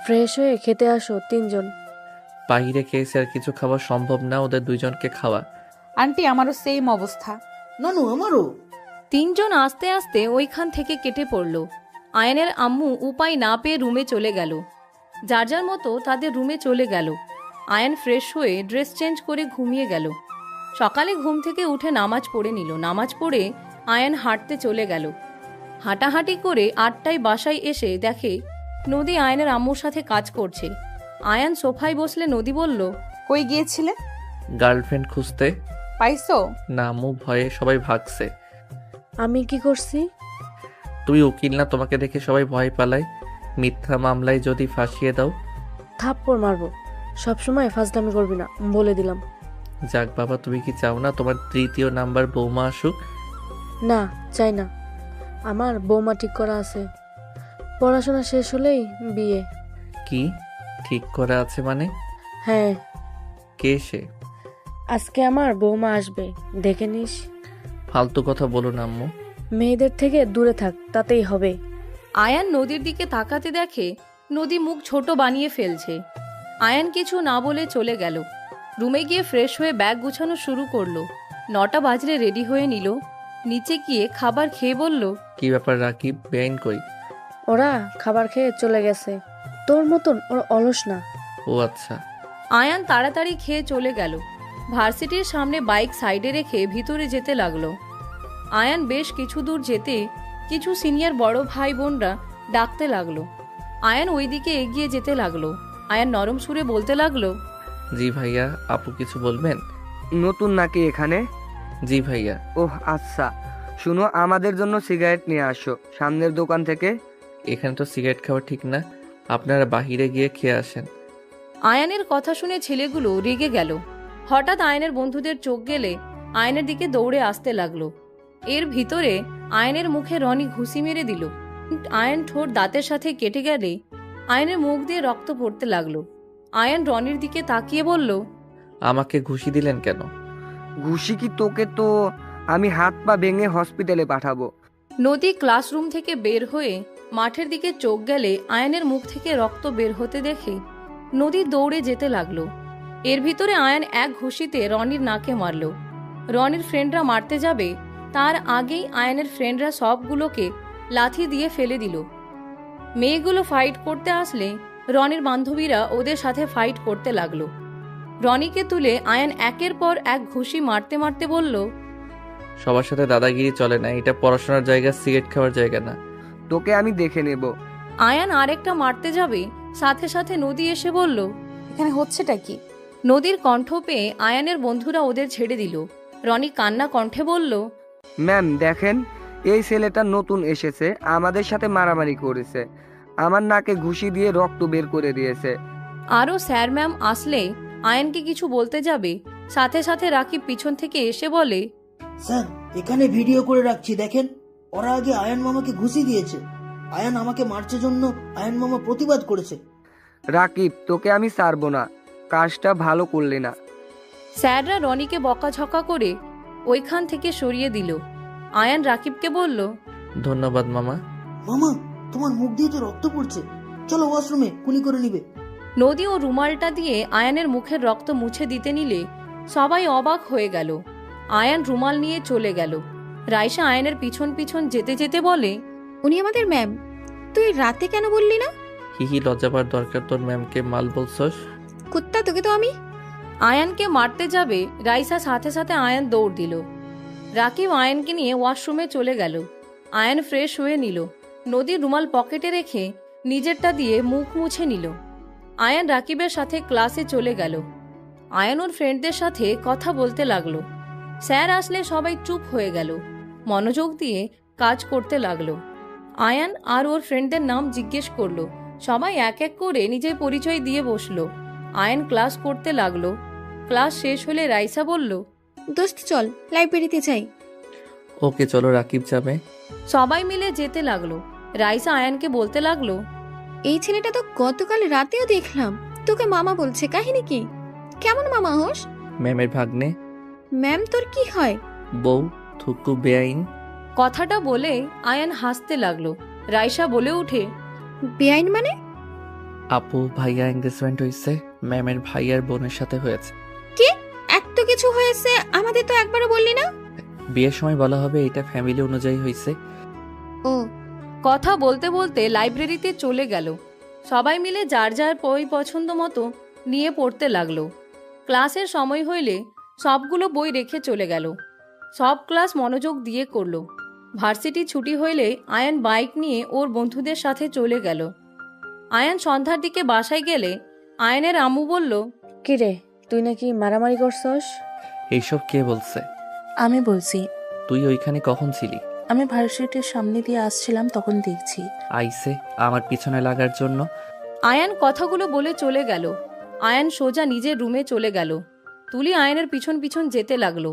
ফ্রেশ হয়ে খেতে আসো 3 জন। বাইরে খেয়েছে, আর কিছু খাওয়া সম্ভব না, ওদের 2 জনকে খাওয়া। আন্টি, আমারও সেম অবস্থা। নানু আমারও। তিনজন আস্তে আস্তে ওইখান থেকে কেটে পড়ল। আয়ানের আম্মু উপায় না পেয়ে রুমে চলে গেল। যার যার মতো তাদের রুমে চলে গেল। আয়ান ফ্রেশ হয়ে ড্রেস চেঞ্জ করে ঘুমিয়ে গেল। সকালে ঘুম থেকে উঠে নামাজ পড়ে নিল। নামাজ পড়ে আয়ান হাঁটতে চলে গেল। হাঁটাহাঁটি করে 8টায় বাসায় এসে দেখে নদী আয়ানের আম্মুর সাথে কাজ করছে। আয়ান সোফায় বসলে নদী বলল, কই গিয়েছিলে? গার্লফ্রেন্ড খুঁজতে। পাইছো? না আম্মু, ভয়ে সবাই ভাগছে। আমি কি করছি? তুই উকিল না, তোমাকে দেখে সবাই ভয় পালায়। মিথ্যা মামলায় যদি ফাঁসিয়ে দাও। থাপ্পড় মারবো। সবসময় ফাজলামি করবি না, বলে দিলাম। যাক বাবা, তুমি কি চাও না তোমার 3য় নাম্বার বৌমা আসুক? না, চাই না। আমার বৌমা ঠিক করা আছে। পড়াশোনা শেষ হলেই বিয়ে। কি ঠিক করা আছে মানে? হ্যাঁ, কে সে? আজকে আমার বৌমা আসবে, দেখে নিস। ফালতু কথা বলো না আম্মু। মেয়েদের থেকে দূরে থাক, তাতেই হবে। আয়ান নদীর দিকে তাকাতে দেখে নদী মুখ ছোট বানিয়ে ফেলছে। আয়ান কিছু না বলে চলে গেল। রুমে গিয়ে ফ্রেশ হয়ে ব্যাগ গুছানো শুরু করলো। 9টা বাজলে রেডি হয়ে নিল। নিচে গিয়ে খাবার খেয়ে বলল, কি ব্যাপার রাকিব, বেআইন কই? ওরা খাবার খেয়ে চলে গেছে। তোর মতন ওর অলস না। ও আচ্ছা। আয়ান তাড়াতাড়ি খেয়ে চলে গেল। ভার্সিটির সামনে বাইক সাইডে রেখে ভিতরে যেতে লাগলো। আয়ান বেশ কিছু দূর যেতে কিছু সিনিয়র বড় ভাই বোনরা ডাকতে লাগলো। আয়ান ওইদিকে এগিয়ে যেতে লাগলো। আয়ান নরম সুরে বলতে লাগলো, জি ভাইয়া, আপু কিছু বলবেন? নতুন নাকি এখানে? জি ভাইয়া। ওহ আচ্ছা, শুনো, আমাদের জন্য সিগারেট নিয়ে আসো সামনের দোকান থেকে। এখানে তো সিগারেট খাওয়া ঠিক না, আপনারা বাহিরে গিয়ে খেয়ে আসেন। আয়ানের কথা শুনে ছেলেগুলো রেগে গেল। হঠাৎ আয়নের বন্ধুদের চোখ গেলে আয়নের দিকে দৌড়ে আসতে লাগলো। এর ভিতরে আয়নের মুখে রনি ঘুষি মেরে দিল। আয়ন ঠোঁট দাঁতের সাথে কেটে গেলে আয়নের মুখ দিয়ে রক্ত পড়তে লাগলো। আয়ন রনির দিকে তাকিয়ে বলল, আমাকে ঘুষি দিলেন কেন? ঘুষি কি তোকে? তো আমি হাত পা ভেঙে হসপিটালে পাঠাবো। নদী ক্লাসরুম থেকে বের হয়ে মাঠের দিকে চোখ গেলে আয়নের মুখ থেকে রক্ত বের হতে দেখে নদী দৌড়ে যেতে লাগলো। এর ভিতরে আয়ন এক ঘুষিতে রনির নাকে মারল। রনির ফ্রেন্ডরা মারতে যাবে তার আগেই আয়নের ফ্রেন্ডরা সবগুলোকে লাথি দিয়ে ফেলে দিল। মেয়েগুলো ফাইট করতে আসলে রনির বান্ধবীরা ওদের সাথে ফাইট করতে লাগলো। রনিকে তুলে আয়ন একের পর এক ঘুষি মারতে মারতে বলল, সবার সাথে দাদাগিরি চলে না, এটা পড়াশোনার জায়গা, সিগারেট খাওয়ার জায়গা না। তোকে আমি দেখে নেব। আয়ান আরেকটা মারতে যাবে, সাথে সাথে নদী এসে বলল, এখানে হচ্ছেটা কি? নদীর কণ্ঠ পেয়ে আয়ানের বন্ধুরা ওদের ছেড়ে দিল। রনি কান্না কণ্ঠে বলল, ম্যাম দেখেন, এই ছেলেটা নতুন এসেছে, আমাদের সাথে মারামারি করেছে, আমার নাকে ঘুষি দিয়ে রক্ত বের করে দিয়েছে। আরও স্যার ম্যাম আসলে আয়ানকে কিছু বলতে যাবে, সাথে সাথে রাকিব পিছন থেকে এসে বলে, স্যার এখানে ভিডিও করে রাখছি, দেখেন ওরা আগে আয়ান মামাকে ঘুষি দিয়েছে। আয়ান আমাকে মারছে জন্য আয়ান মামা প্রতিবাদ করেছে। রাকিব, তোকে আমি ছাড়বো না, কাজটা ভালো করলি না। স্যাররা রনিকে বকাঝকা করে ওইখান থেকে সরিয়ে দিল। আয়ান রাকিবকে বলল, ধন্যবাদ মামা। মামা তোমার মুখ দিয়ে তো রক্ত পড়ছে, চলো ওয়াশরুমে কুলি করে নিবে। নদী ও রুমালটা দিয়ে আয়ানের মুখের রক্ত মুছে দিতে নিলে সবাই অবাক হয়ে গেল। আয়ান রুমাল নিয়ে চলে গেল। রাইসা আয়ানের পিছন পিছন যেতে যেতে বলে, উনি আমাদের ম্যাম, তুই রাতে কেন বললি না? হিহি, লজ্জা পাওয়ার দরকার তোর? ম্যামকে মাল বলছস? কুত্তা, তোকে তো আমি। আয়ানকে মারতে যাবে, রাইসা সাথে সাথে আয়ান দৌড় দিল। রাকিব আয়ানকে নিয়ে ওয়াশরুমে চলে গেল। আয়ান ফ্রেশ হয়ে নিল। নদীর রুমাল পকেটে রেখে নিজেরটা দিয়ে মুখ মুছে নিল। আয়ান রাকিবের সাথে ক্লাসে চলে গেল। আয়ান ওর ফ্রেন্ডদের সাথে কথা বলতে লাগলো। স্যার আসলে সবাই চুপ হয়ে গেল, মনোযোগ দিয়ে কাজ করতে লাগলো। আয়ান আর ওর ফ্রেন্ডদের নাম জিজ্ঞেস করলো। সবাই এক এক করে নিজের পরিচয় দিয়ে বসলো। আয়ান ক্লাস করতে লাগলো। ক্লাস শেষ হলে রাইসা বলল, দোস্ত চল, লাইব্রেরিতে যাই। ওকে চলো, রাকিব যাবে। সবাই মিলে যেতে লাগলো। রাইসা আয়ানকে বলতে লাগলো, এই ছেলেটা তো গতকাল রাতেও দেখলাম, তোকে মামা বলছে, কাহিনী কি? কেমন মামা হোস? ম্যামের ভাগ্নে। ম্যাম তোর কি হয়? বউ, থুকু বেআইন। কথাটা বলে আয়ান হাসতে লাগলো। রাইসা বলে উঠে, বেআইন মানে? আপু, ভাইয়া এঙ্গেজমেন্ট হয়েছে। ম্যামের ভাইয়ার বোনের সাথে হয়েছে। কি? এত কিছু হয়েছে, আমাদের তো একবারও বললি না। বিয়ের সময় বলা হবে, এটা ফ্যামিলি অনুযায়ী হয়েছে। ও। কথা বলতে বলতে লাইব্রেরিতে চলে গেল। সবাই মিলে যার যার বই পছন্দ মতো নিয়ে পড়তে লাগলো। ক্লাসের সময় হইলে সবগুলো বই রেখে চলে গেল। সব ক্লাস মনোযোগ দিয়ে করলো। ভার্সিটি ছুটি হইলে আয়ান বাইক নিয়ে ওর বন্ধুদের সাথে চলে গেল। আয়ান সন্ধ্যার দিকে বাসায় গেলে আয়ানের আম্মু বলল, কি রে, তুই নাকি মারামারি করছস? এইসব কে বলছে? আমি বলছি। তুই ওইখানে কখন ছিলি? আমি ভার্সিটির সামনে দিয়ে আসছিলাম, তখন দেখছি। আইসে আমার পিছনে লাগার জন্য। আয়ান কথাগুলো বলে চলে গেল। আয়ান সোজা নিজের রুমে চলে গেল। তুলি আয়ানের পিছন পিছন যেতে লাগলো।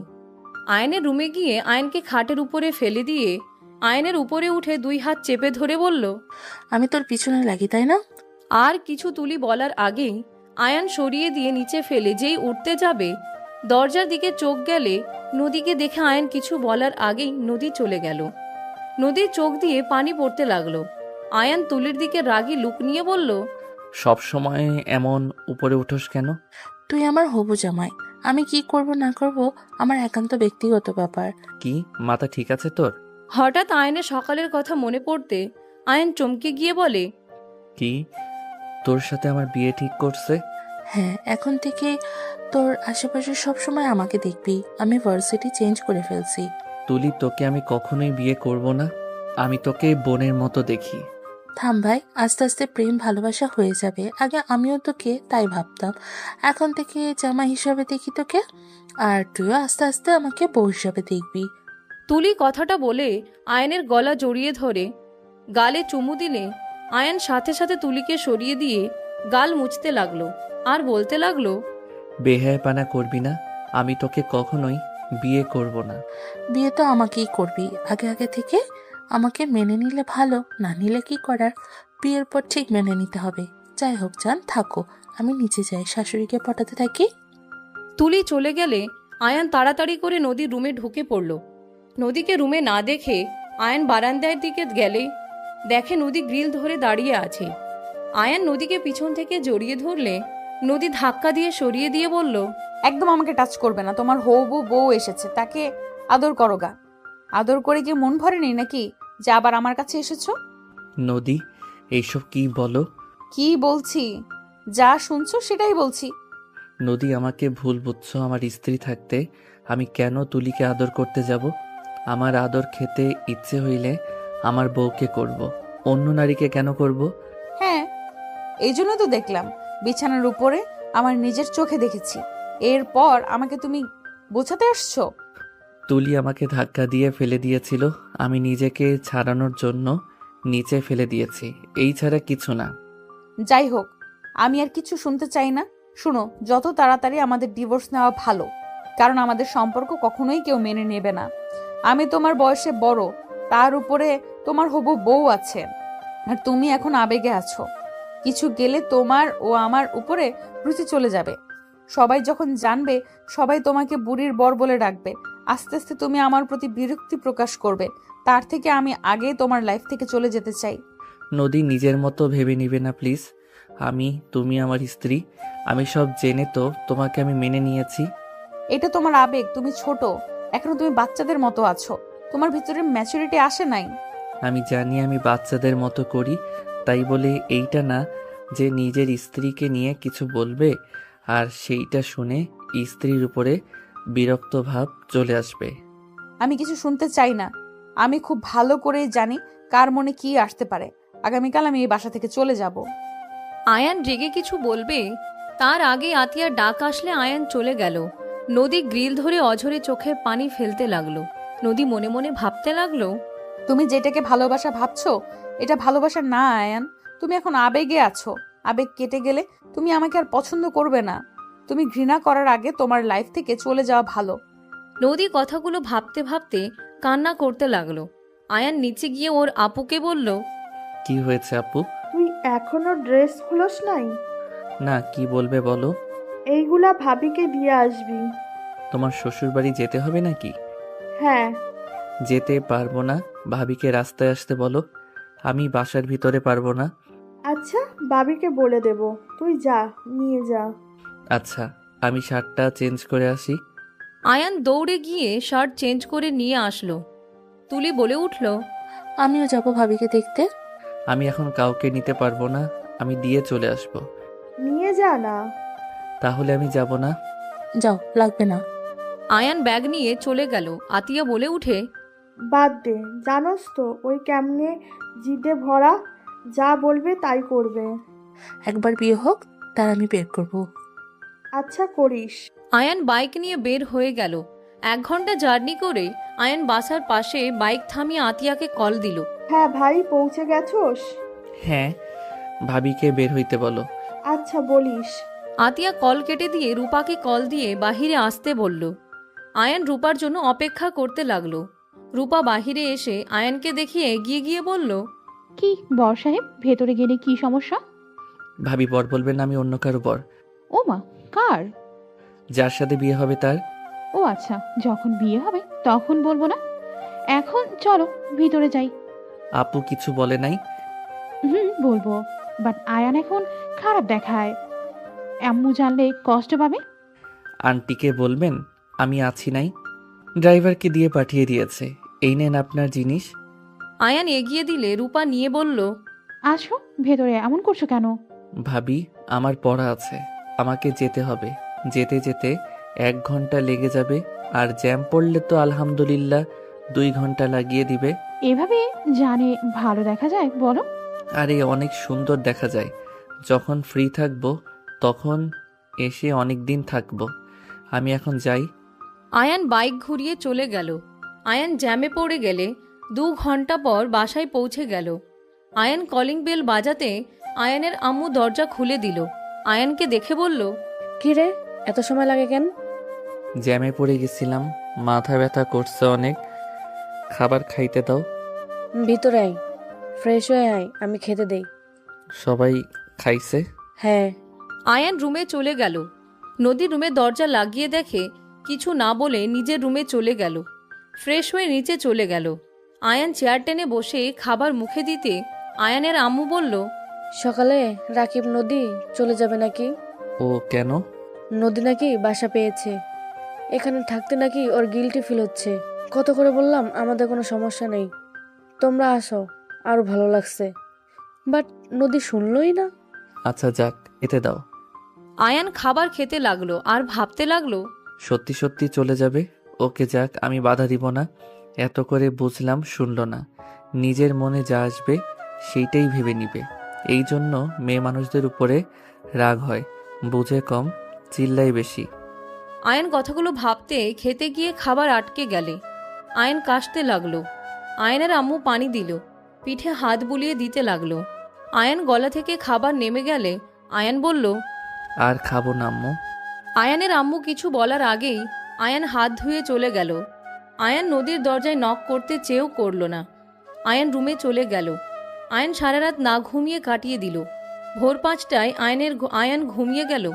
আয়ানের রুমে গিয়ে আয়ানকে খাটের উপরে ফেলে দিয়ে আয়ানের উপরে উঠে 2 হাত চেপে ধরে বলল, আমি তোর পিছনে লাগি, তাই না? আর কিছু তুলি বলার আগেই আয়ান সরিয়ে দিয়ে নিচে ফেলে যেই উঠতে যাবে, দরজার দিকে চোখ গেলে নদীকে দেখে আয়ান কিছু বলার আগেই নদী চলে গেল। নদীর চোখ দিয়ে পানি পড়তে লাগলো। আয়ান তুলির দিকে রাগী লুক নিয়ে বলল, সব সময় এমন উপরে উঠোস কেন? তুই আমার হবু জামাই, আমি কি করব না করব আমার একান্ত ব্যক্তিগত ব্যাপার। কি মাথা ঠিক আছে তোর? হঠাৎ আয়ানের সকালের কথা মনে পড়তে আয়ান চমকে গিয়ে বলে, কি, তোর সাথে আমার বিয়ে ঠিক করছে? হ্যাঁ, এখন থেকে তোর আশেপাশে সব সময় আমাকে দেখবি। আমি ভার্সিটি চেঞ্জ করে ফেলছি। তুলি, তোকে আমি কখনোই বিয়ে করব না। আমি তোকে বোনের মতো দেখি। থাম ভাই, আস্তে আস্তে প্রেম ভালোবাসা হয়ে যাবে। আগে আমিও তোকে তাই ভাবতাম, এখন থেকে জামা হিসাবে দেখি তোকে, আর তুইও আস্তে আস্তে আমাকে বউ হিসাবে দেখবি। তুলি কথাটা বলে আয়ানের গলা জড়িয়ে ধরে গালে চুমু দিলে আয়ান সাথে সাথে তুলিকে সরিয়ে দিয়ে গাল মুছতে লাগলো আর বলতে লাগলো, বেহায়াপনা করবি না। আমি তোকে কখনোই বিয়ে করব না। বিয়ে তো আমাকেই করবি। আগে আগে থেকে আমাকে মেনে নিলে ভালো, না নিলে কি করার, বিয়ের পর ঠিক মেনে নিতে হবে। যাই হোক, জান থাকো, আমি নিচে যাই, শাশুড়িকে পটাতে থাকি। তুলি চলে গেলে আয়ান তাড়াতাড়ি করে নদীর রুমে ঢুকে পড়ল। নদীকে রুমে না দেখে আয়ান বারান্দার দিকে গেলে দেখে নদী গ্রিল ধরে দাঁড়িয়ে আছে। আয়ান নদীকে পিছন থেকে জড়িয়ে ধরলে নদী ধাক্কা দিয়ে সরিয়ে দিয়ে বলল, একদম আমাকে টাচ করবে না, তোমার হবু বউ এসেছে, তাকে আদর করো গা। আদর করে কি মন ভরেনি নাকি যে আবার আমার কাছে এসেছো? নদী, এইসব কি বলো? কি বলছি? যা শুনছো সেটাই বলছি। নদী, আমাকে ভুল বুঝছো। আমার স্ত্রী থাকতে আমি কেন তুলিকে আদর করতে যাব? আমার আদর খেতে ইচ্ছে হইলে আমার বউকে করব, অন্য নারীকে কেন করব? হ্যাঁ, এই জন্য তো দেখলাম বিছানার উপরে, আমার নিজের চোখে দেখেছি। এরপর আমাকে তুমি বোঝাতে আসছো? তুলি আমাকে ধাক্কা দিয়ে ফেলে দিয়েছিল, আমি নিজেকে ছাড়ানোর জন্য নিচে ফেলে দিয়েছি, এই ছাড়া কিছু না। যাই হোক, আমি আর কিছু শুনতে চাই না। শুনো, যত তাড়াতাড়ি আমাদের ডিভোর্স নেওয়া ভালো, কারণ আমাদের সম্পর্ক কখনোই কেউ মেনে নেবে না। আমি তোমার বয়সে বড়, তার উপরে তোমার হবু বউ আছে, আর তুমি এখন আবেগে আছো। কিছু গেলে তোমার ও আমার উপরে রুচি চলে যাবে। সবাই যখন জানবে, সবাই তোমাকে বুড়ির বর বলে ডাকবে। আস্তে আস্তে তুমি আমার প্রতি বিরক্তি প্রকাশ করবে। তার থেকে আমি আগে তোমার লাইফ থেকে চলে যেতে চাই। নদী, নিজের মতো ভেবে নিবে না প্লিজ। তুমি আমার স্ত্রী, আমি সব জেনে তো তোমাকে আমি মেনে নিয়েছি। এটা তোমার আবেগ, তুমি ছোট, এখনো তুমি বাচ্চাদের মতো আছো, তোমার ভিতরে ম্যাচুরিটি আসে নাই। আমি জানি আমি বাচ্চাদের মতো করি, তাই বলে এইটা না যে নিজের স্ত্রীকে নিয়ে কিছু বলবে আর সেইটা শুনে স্ত্রীর উপরে বিরক্ত ভাব চলে আসবে। আমি কিছু শুনতে চাই না। আমি খুব ভালো করেই জানি কার মনে কি আসতে পারে। আগামীকাল আমি এই বাসা থেকে চলে যাব। আয়ান রেগে কিছু বলবে তার আগে আতিয়ার ডাক আসলে আয়ান চলে গেল। নদী গ্রিল ধরে অঝরে চোখে পানি ফেলতে লাগলো। নদী মনে মনে ভাবতে লাগলো, তুমি যেটাকে ভালোবাসা ভাবছো এটা ভালোবাসা না আয়ান, তুমি এখন আবেগে আছো। আবেগ কেটে গেলে তুমি আমাকে আর পছন্দ করবে না। তুমি ঘৃণা করার আগে তোমার লাইফ থেকে চলে যাওয়া ভালো। নদী কথাগুলো ভাবতে ভাবতে কান্না করতে লাগলো। আয়ান নিচে গিয়ে ওর আপুকে বলল, কি হয়েছে আপু? তুই এখনো ড্রেস খুলোস নাই? না, কি বলবে বলো। এইগুলা ভাবিকে দিয়ে আসবি। তোমার শ্বশুর বাড়ি যেতে হবে নাকি? হ্যাঁ। যেতে পারবো না, ভাবিকে রাস্তায় আসতে বলো। আমি বাসার ভিতরে পারবো না। আচ্ছা, ভাবিকে বলে দেব, তুই যা, নিয়ে যা। আচ্ছা, আমি শার্টটা চেঞ্জ করে আসি। আয়ান দৌড়ে গিয়ে শার্ট চেঞ্জ করে নিয়ে আসলো। তুলি বলে উঠল, আমিও যাব ভাবিকে দেখতে। আমি এখন কাউকে নিতে পারবো না, আমি দিয়ে চলে আসবো। নিয়ে যা না। তাহলে আমি যাব না। যাও, লাগবে না। আয়ান ব্যাগ নিয়ে চলে গেল। আতিয়া বলে উঠে, বাদ দে, জানোস তো ওই কেমনে জিদে ভরা, যা বলবে তাই করবে। একবার বিয়ে হোক, তার আমি বের করব। আচ্ছা করিস। আয়ান বাইক নিয়ে বের হয়ে গেল। 1 ঘন্টা জার্নি করে আয়ান বাসার পাশে বাইক থামিয়ে আতিয়াকে কল দিল। হ্যাঁ ভাই, পৌঁছে গেছোস? হ্যাঁ, ভাবিকে বের হইতে বলো। আচ্ছা বলিস। আতিয়া কল কেটে দিয়ে রূপাকে কল দিয়ে বাহিরে আসতে বলল। আয়ান রূপার জন্য অপেক্ষা করতে লাগলো। রূপা বাহিরে এসে আয়ানকে দেখিয়ে এগিয়ে গিয়ে বলল, কি বর সাহেব, ভেতরে গেলে কি সমস্যা? ভাবি বর বলবেন, আমি অন্য কারো বর। ও মা, কার? যার সাথে বিয়ে হবে তার। ও আচ্ছা, যখন বিয়ে হবে তখন বলবো না, এখন চলো ভিতরে যাই। আপু কিছু বলে নাই? বলবো, বাট আয়ান এখন খারাপ দেখায়, আম্মু জানলে কষ্ট পাবে। আন্টিকে বলবেন আমি আছি নাই, ড্রাইভারকে দিয়ে পাঠিয়ে দিয়েছে, এই নেন আপনার জিনিস। আয়ান এগিয়ে দিলে রূপা নিয়ে বলল, আসো ভেতরে, এমন করছো কেন? ভাবি আমার পড়া আছে, আমাকে যেতে হবে। যেতে যেতে 1 ঘন্টা লেগে যাবে, আর জ্যাম পড়লে তো আলহামদুলিল্লাহ 2 ঘন্টা লাগিয়ে দিবে। এভাবে জানে ভালো দেখা যায় বলো? আরে অনেক সুন্দর দেখা যায়। যখন ফ্রি থাকবো তখন এসে অনেক দিন থাকবো। আমি এখন যাই। আয়ান বাইক ঘুরিয়ে চলে গেল। আয়ান জ্যামে পড়ে গেলে 2 ঘন্টা পর বাসায় পৌঁছে গেল। আয়ান কলিং বেল বাজাতে আয়ানের আম্মু দরজা খুলে দিল। আয়ানকে দেখে বলল, কি রে, এত সময় লাগে কেন? জ্যামে পড়ে গেছিলাম, মাথা ব্যথা করছে অনেক, খাবার খাইতে দাও। ভিতরে আয়, ফ্রেশ হয়ে আয়, আমি খেতে দেই। সবাই খাইছে? হ্যাঁ। আয়ান রুমে চলে গেল। নদী রুমে দরজা লাগিয়ে দেখে কিছু না বলে নিজের রুমে চলে গেল। ফ্রেশ হয়ে নিচে চলে গেল। আয়ান চেয়ার টেনে বসে খাবার মুখে দিতে আয়ানের আম্মু বলল, সকালে রাকিব নদী চলে যাবে নাকি? ও কেন? নদী নাকি বাসা পেয়েছে, এখানে থাকতে নাকি ওর গিল্টি ফিল হচ্ছে। কত করে বললাম আমাদের কোনো সমস্যা নেই, তোমরা আসো, আরো ভালো লাগছে, বাট নদী শুনলই না। আচ্ছা যাক, এতে দাও। আয়ান খাবার খেতে লাগলো আর ভাবতে লাগলো, সত্যি সত্যি চলে যাবে? ওকে যাক, আমি বাধা দিব না। এত করে বুঝলাম, শুনলো না। নিজের মনে যা আসবে সেইটাই ভেবে নিবে। এই জন্য মেয়ে মানুষদের উপরে রাগ হয়, বুঝে কম, চিল্লাই বেশি। আয়ান কথাগুলো ভাবতে খেতে গিয়ে খাবার আটকে গেলে আয়ান কাশতে লাগলো। আয়ানের আম্মু পানি দিল, পিঠে হাত বুলিয়ে দিতে লাগলো। আয়ান গলা থেকে খাবার নেমে গেলে আয়ান বলল, আর খাবো না আম্মু। আয়ানের আম্মু কিছু বলার আগেই আয়ান হাত ধুয়ে চলে গেল। আয়ান নদীর দরজায় নক করতে চেয়েও করল না। আয়ান রুমে চলে গেল। আয়ান সারা রাত না ঘুমিয়ে কাটিয়ে দিল। ভোর 5টায় আয়ান ঘুমিয়ে গেল।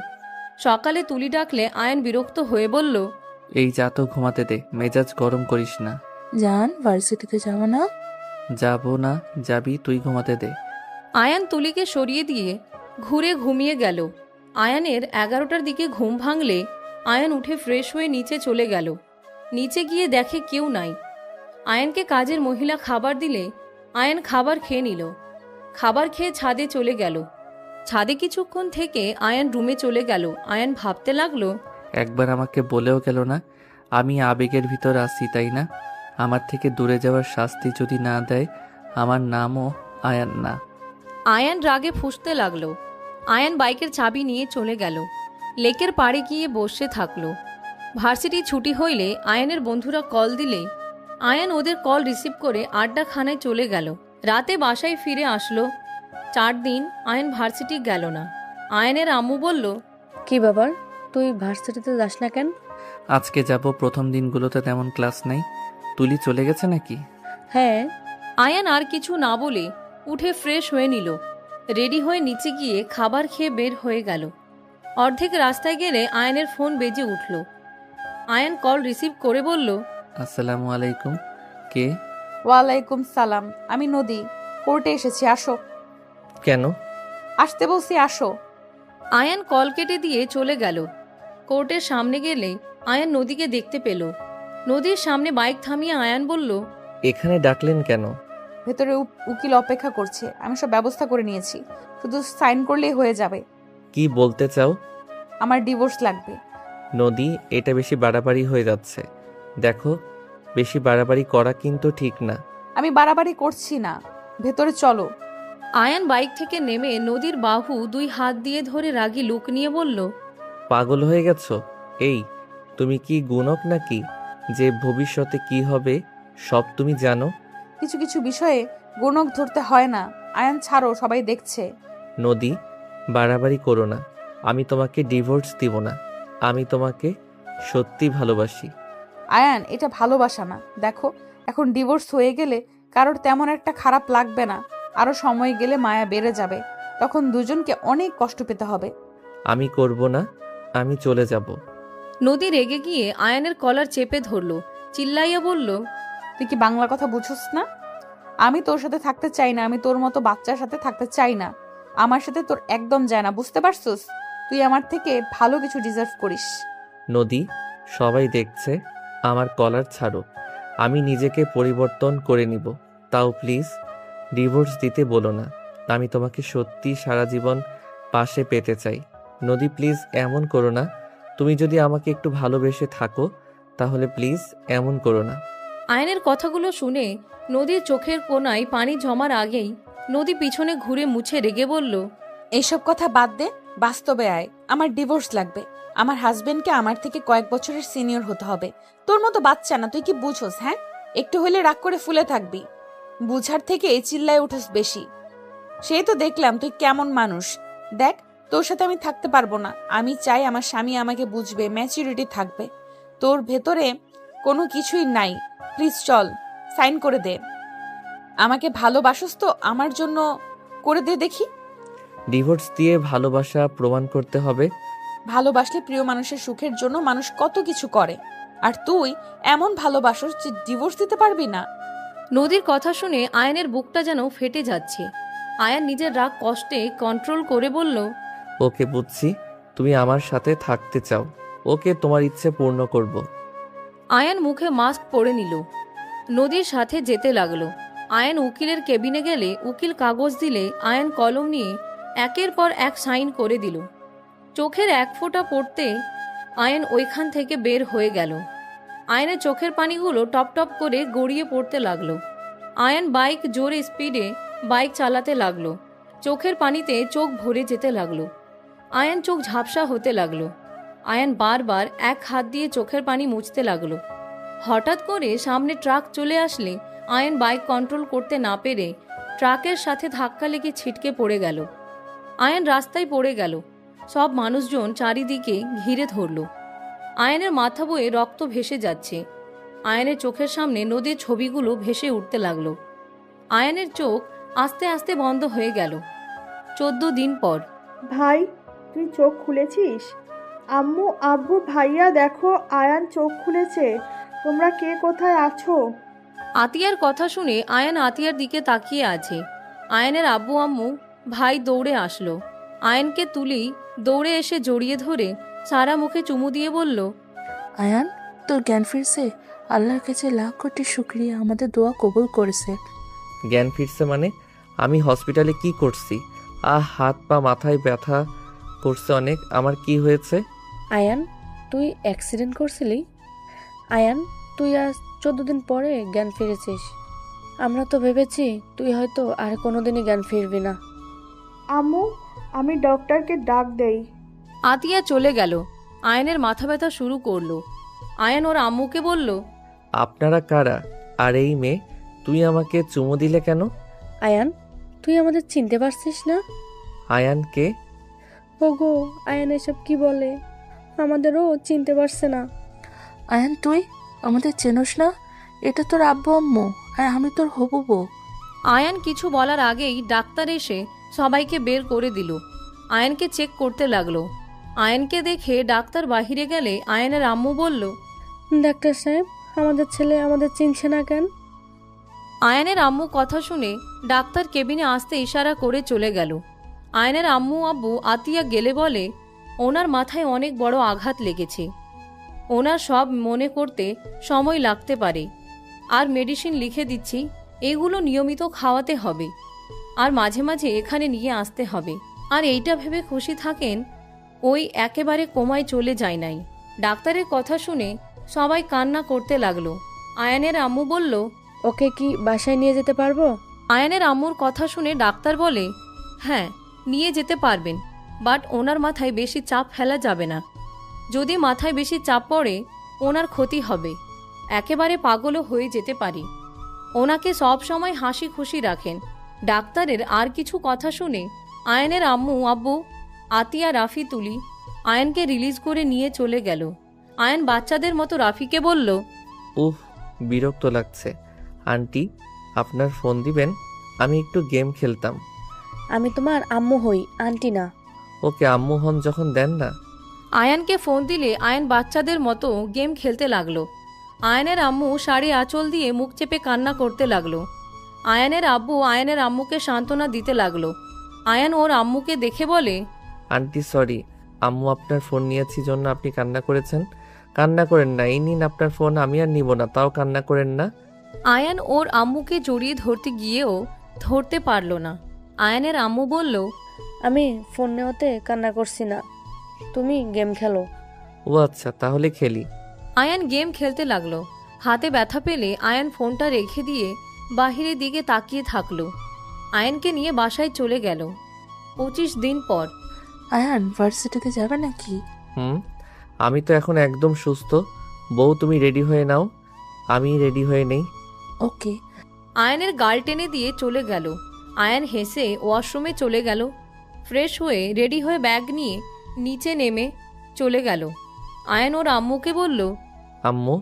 সকালে তুলি ডাকলে আয়ান বিরক্ত হয়ে বলল, এই যা তো ঘুমাতে দে, মেজাজ গরম করিস না। জান, ভার্সিটিতে যাবো না? যাবো না, যাবি তুই, ঘুমাতে দে। আয়ান তুলিকে সরিয়ে দিয়ে ঘুরে ঘুমিয়ে গেল। আয়ানের 11টার দিকে ঘুম ভাঙলে আয়ান উঠে ফ্রেশ হয়ে নিচে চলে গেল। নিচে গিয়ে দেখে কেউ নাই। আয়ানকে কাজের মহিলা খাবার দিলে আয়ান খাবার খেয়ে নিল। খাবার খেয়ে ছাদে চলে গেল। ছাদে কিছুক্ষণ থেকে আয়ান রুমে চলে গেল। আয়ান ভাবতে লাগলো, একবার আমাকে বলেও গেল না আমি আবেগের ভিতর আছি, তাই না? আমার থেকে দূরে যাওয়ার শাস্তি যদি না দেয়, আমার নামও আয়ান না। আয়ান রাগে ফুঁসতে লাগলো। আয়ান বাইকের চাবি নিয়ে চলে গেল। লেকের পাড়ে গিয়ে বসে থাকলো। ভার্সিটি ছুটি হইলে আয়ানের বন্ধুরা কল দিলে আয়ান ওদের কল রিসিভ করে আড্ডাখানায় চলে গেল। রাতে বাসায় ফিরে আসলো। 4 দিন আয়ান ভার্সিটি গেল না। আয়ানের আম্মু বলল, কি ব্যাপার, তুই ভার্সিটিতে যাস না কেন? আজকে যাব, প্রথম দিনগুলোতে তেমন ক্লাস নাই। তুলি চলে গেছে নাকি? হ্যাঁ। আয়ান আর কিছু না বলে উঠে ফ্রেশ হয়ে নিল। রেডি হয়ে নিচে গিয়ে খাবার খেয়ে বের হয়ে গেল। অর্ধেক রাস্তায় গেলে আয়ানের ফোন বেজে উঠল। আয়ান কল রিসিভ করে বলল, আসসালামু আলাইকুম। কে? ওয়ালাইকুম সালাম, আমি নদী। কোর্টে এসেছি, আসো। কেন? আসতে বলছি, আসো। আয়ান কল কেটে দিয়ে চলে গেল। কোর্টের সামনে গেলে আয়ান নদীকে দেখতে পেল। নদীর সামনে বাইক থামিয়ে আয়ান বলল, এখানে ডাকলেন কেন? ভেতরে উকিল অপেক্ষা করছে, আমি সব ব্যবস্থা করে নিয়েছি, শুধু সাইন করলেই হয়ে যাবে। কি বলতে চাও? আমার ডিভোর্স লাগবে। নদী, এটা বেশি বাড়াবাড়ি হয়ে যাচ্ছে। দেখো, বেশি বাড়াবাড়ি করা কিন্তু ঠিক না। আমি বাড়াবাড়ি করছি না, ভেতরে চলো। আয়ান বাইক থেকে নেমে নদীর বাহু 2 হাত দিয়ে ধরে রাগী লুক নিয়ে বলল, পাগল হয়ে গেছো? এই, তুমি কি গুণক নাকি যে ভবিষ্যতে কি হবে সব তুমি জানো? কিছু কিছু বিষয়ে গুণক ধরতে হয় না। আয়ান ছাড়ো, সবাই দেখছে। নদী, বাড়াবাড়ি করো না। আমি তোমাকে ডিভোর্স দিব না। আমি তোমাকে সত্যি ভালোবাসি। আয়ান, এটা ভালোবাসা না। দেখো, এখন ডিভোর্স হয়ে গেলে কারোর তেমন একটা খারাপ লাগবে না। আরো সময় গেলে মায়া বেড়ে যাবে, তখন দুজনকে অনেক কষ্ট পেতে হবে। আমি করব না, আমি চলে যাব। নদী রেগে গিয়ে আয়ানের কলার চেপে ধরল। চিল্লাইয়া বলল, তুই কি বাংলা কথা বুঝছস না? আমি তোর সাথে থাকতে চাই না, আমি তোর মতো বাচ্চার সাথে থাকতে চাই না। আমার সাথে তোর একদম যায় না, বুঝতে পারছস? তুই আমার থেকে ভালো কিছু ডিজার্ভ করিস। নদী, সবাই দেখছে, আমার কলার ছাড়ো। আমি নিজেকে পরিবর্তন করে নিব। তাও প্লিজ ডিভোর্স দিতে বলো না। আমি তোমাকে সত্যি সারা জীবন পাশে পেতে চাই। নদী, প্লিজ এমন করো না। তুমি যদি আমাকে একটু ভালোবেসে থাকো তাহলে প্লিজ এমন করো না। আয়নের কথাগুলো শুনে নদীর চোখের কোণায় পানি জমার আগেই নদী পিছনে ঘুরে মুছে রেগে বলল, এইসব কথা বাদ দে, বাস্তবে আয়। আমার ডিভোর্স লাগবে। আমার হাজবেন্ডকে আমার থেকে কয়েক বছরের সিনিয়র হতে হবে। তোর মতো বাচ্চা না, তুই কি বুঝোস? হ্যাঁ, একটু হলে রাগ করে ফুলে থাকবি। বুঝার থেকে চিল্লায় উঠোস বেশি। সেই তো দেখলাম তুই কেমন মানুষ। দেখ, তোর সাথে আমি থাকতে পারবো না। আমি চাই আমার স্বামী আমাকে বুঝবে, ম্যাচুরিটি থাকবে। তোর ভেতরে কোনো কিছুই নাই। প্লিজ চল, সাইন করে দে। আমাকে ভালোবাসোস তো আমার জন্য করে দে দেখি। ডিভোর্স দিয়ে ভালোবাসা প্রমাণ করতে হবে? ভালোবাসলে প্রিয় মানুষের সুখের জন্য মানুষ কত কিছু করে, আর তুই এমন ভালোবাসোস যে ডিভোর্স দিতে পারবি না। নদীর কথা শুনে আয়নের বুকটা যেন ফেটে যাচ্ছে। আয়ান নিজের রাগ কষ্টে কন্ট্রোল করে বলল, ওকে, বুঝছি, তুমি আমার সাথে থাকতে চাও। ওকে, তোমার ইচ্ছে পূর্ণ করব। আয়ান মুখে মাস্ক পরে নিল। নদীর সাথে যেতে লাগলো। আয়ান উকিলের কেবিনে গেলে উকিল কাগজ দিলে আয়ান কলম নিয়ে একের পর এক সাইন করে দিল। চোখের এক ফোঁটা পড়তে আয়ান ওইখান থেকে বের হয়ে গেল। আয়ানের চোখের পানিগুলো টপ টপ করে গড়িয়ে পড়তে লাগলো। আয়ান বাইক জোরে স্পিডে বাইক চালাতে লাগলো। চোখের পানিতে চোখ ভরে যেতে লাগলো। আয়ান চোখ ঝাপসা হতে লাগলো। আয়ান বারবার এক হাত দিয়ে চোখের পানি মুছতে লাগলো। হঠাৎ করে সামনে ট্রাক চলে আসলে আয়ান বাইক কন্ট্রোল করতে না পেরে ট্রাকের সাথে ধাক্কা লেগে ছিটকে পড়ে গেল। আয়ান রাস্তায় পড়ে গেল। সব মানুষজন চারিদিকে ঘিরে ধরল। আয়ানের মাথা বয়ে রক্ত ভেসে যাচ্ছে। আয়ানের চোখের সামনে নদীর ছবিগুলো ভেসে উঠতে লাগলো। আয়ানের চোখ আস্তে আস্তে বন্ধ হয়ে গেল। 14 দিন পর। ভাই, তুই চোখ খুলেছিস? আম্মু, আব্বু, ভাইয়া, দেখো আয়ান চোখ খুলেছে। তোমরা কে কোথায় আছো? আতিয়ার কথা শুনে আয়ান আতিয়ার দিকে তাকিয়ে আছে। আয়ানের আব্বু আম্মু ভাই দৌড়ে আসলো। আয়নকে তুলি দৌড়ে এসে জড়িয়ে ধরে সারা মুখে চুমু দিয়ে বলল, আয়ান, তোর জ্ঞান ফিরছে। আল্লাহর কাছে লাখ কোটি শুক্রিয়া, আমাদের দোয়া কবুল করেছে। জ্ঞান ফিরছে মানে? আমি হসপিটালে কি করছি? হাত পা মাথায় ব্যথা করছে অনেক। আমার কি হয়েছে? আয়ান, তুই অ্যাক্সিডেন্ট করছিলি? আয়ান, তুই আজ 14 দিন পরে জ্ঞান ফিরেছিস। আমরা তো ভেবেছি তুই হয়তো আর কোনোদিনই জ্ঞান ফিরবি না। আম্মু, আমি ডক্টরকে ডাক দেই। আতিয়া চলে গেল। আয়নের মাথা ব্যথা শুরু করলো। আয়ন ওর আম্মুকে বলল, আপনারা কারা? আর এই মেয়ে, তুই আমাকে চুমু দিলে কেন? আয়ান, তুই আমাদের চিনতে পারছিস না? আয়ানকে? ওগো, আয়ান এসব কি বলে? আমাদেরও চিনতে পারছে না। আয়ান, তুই আমাদের চেনোস না? এটা তোর আব্বু আম্মু, আর আমি তোর হবু বউ। আয়ান কিছু বলার আগেই ডাক্তার এসে সবাইকে বের করে দিল। আয়নকে চেক করতে লাগলো। আয়নকে দেখে ডাক্তার বাহিরে গেলে আয়নের আম্মু বলল, ডাক্তার সাহেব, আমাদের ছেলে আমাদের চিনছে না কেন? আয়নের আম্মু কথা শুনে ডাক্তার কেবিনে আসতে ইশারা করে চলে গেল। আয়নের আম্মু আব্বু আতিয়া গেলে বলে, ওনার মাথায় অনেক বড় আঘাত লেগেছে। ওনার সব মনে করতে সময় লাগতে পারে। আর মেডিসিন লিখে দিচ্ছি, এগুলো নিয়মিত খাওয়াতে হবে। আর মাঝে মাঝে এখানে নিয়ে আসতে হবে। আর এইটা ভেবে খুশি থাকেন ওই একেবারে কোমায় চলে যায় নাই। ডাক্তারের কথা শুনে সবাই কান্না করতে লাগলো। আয়ানের আম্মু বলল, ওকে কি বাসায় নিয়ে যেতে পারবো? আয়ানের আম্মুর কথা শুনে ডাক্তার বলে, হ্যাঁ নিয়ে যেতে পারবেন, বাট ওনার মাথায় বেশি চাপ ফেলা যাবে না। যদি মাথায় বেশি চাপ পড়ে ওনার ক্ষতি হবে, একেবারে পাগলও হয়ে যেতে পারে। ওনাকে সব সময় হাসি খুশি রাখেন। ডাক্তারের আর কিছু কথা শুনে আয়নের আম্মু আব্বু আতিয়া রাফি তুলি আয়নকে রিলিজ করে নিয়ে চলে গেল। আয়ন বাচ্চাদের মতো রাফিকে বলল, বিরক্ত লাগছে। আন্টি, আপনার ফোন দিবেন? আমি একটু গেম খেলতাম। আমি তোমার আম্মু হই, আন্টি না। ওকে, আম্মু হন যখন দেন না। আয়ানকে ফোন দিলে আয়ন বাচ্চাদের মতো গেম খেলতে লাগলো। আয়নের আম্মু শাড়ি আঁচল দিয়ে মুখ চেপে কান্না করতে লাগলো। আয়ানের আব্বু আয়নের আম্মুকে সান্ত্বনা দিতে লাগলো। আয়ান ওর আম্মুকে দেখে বলে, আন্টি সরি, আম্মু আপনার ফোন নিয়েছি জন্য আপনি কান্না করেছেন। কান্না করেন না, এই নিন আপনার ফোন, আমি আর নিব না, তাও কান্না করেন না। আয়ান ওর আম্মুকে জড়িয়ে ধরতে গিয়েও ধরতে পারল না। আয়ানের আম্মু বলল, আমি ফোন নেওয়াতে কান্না করছি না, তুমি গেম খেলো। ও আচ্ছা, তাহলে খেলি। আয়ান গেম খেলতে লাগলো। হাতে ব্যথা পেলে আয়ান ফোনটা রেখে দিয়ে বাহিরের দিকে তাকিয়ে থাকলো। আয়ানকে নিয়ে বাসায় চলে গেল। 25 দিন পর। আয়ান ভার্সিটিতে যাবে নাকি? আমি তো এখন একদম সুস্থ। বউ, তুমি রেডি হয়ে নাও, আমি রেডি হয়ে নেই। ওকে। আয়ানের গাল টেনে দিয়ে চলে গেল। আয়ান হেসে ওয়াশরুমে চলে গেল। ফ্রেশ হয়ে রেডি হয়ে ব্যাগ নিয়ে নিচে নেমে চলে গেল। আয়ান ওর আম্মুকে বলল, আম্মু,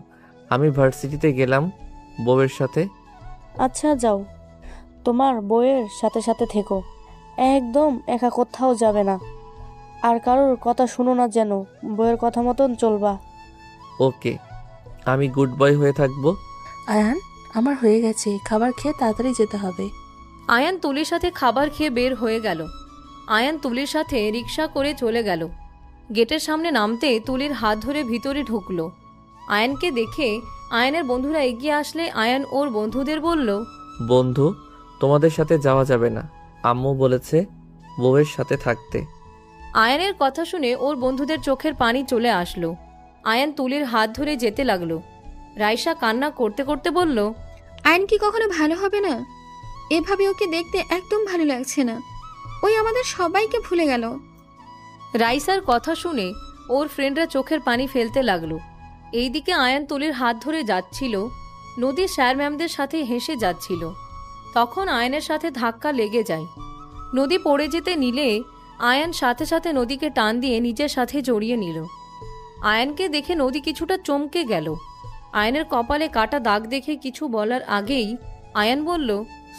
আমি ভার্সিটিতে গেলাম বউয়ের সাথে। আচ্ছা যাও, তোমার বউয়ের সাথে সাথে থেকো, একদম একা কোথাও যাবে না। আর কারোর কথা শুনো না যেন, বউয়ের কথা মতন চলবা। ওকে, আমি গুড বয় হয়ে থাকবো। আয়ান, আমার হয়ে গেছে, খাবার খেয়ে তাড়াতাড়ি যেতে হবে। আয়ান তুলির সাথে খাবার খেয়ে বের হয়ে গেল। আয়ান তুলির সাথে রিক্সা করে চলে গেল। গেটের সামনে নামতে তুলির হাত ধরে ভিতরে ঢুকলো। আয়ানকে দেখে আয়ানের বন্ধুরা এগিয়ে আসলে আয়ান ওর বন্ধুদের বলল, বন্ধু, তোমাদের সাথে যাওয়া যাবে না, আম্মু বলেছে বউয়ের সাথে থাকতে। আয়ানের কথা শুনে ওর বন্ধুদের চোখের পানি চলে আসলো। আয়ান তুলির হাত ধরে যেতে লাগলো। রাইসা কান্না করতে করতে বলল, আয়ন কি কখনো ভালো হবে না? এভাবে ওকে দেখতে একদম ভালো লাগছে না। ওই আমাদের সবাইকে ভুলে গেল। রাইসার কথা শুনে ওর ফ্রেন্ডরা চোখের পানি ফেলতে লাগলো। এইদিকে আয়ান তুলির হাত ধরে যাচ্ছিল, নদীর স্যার ম্যামদের সাথে হেসে যাচ্ছিল। তখন আয়ানের সাথে ধাক্কা লেগে যায়। নদী পড়ে যেতে নিলে আয়ান সাথে সাথে নদীকে টান দিয়ে নিজের সাথে জড়িয়ে নিল। আয়ানকে দেখে নদী কিছুটা চমকে গেল। আয়ানের কপালে কাটা দাগ দেখে কিছু বলার আগেই আয়ান বলল,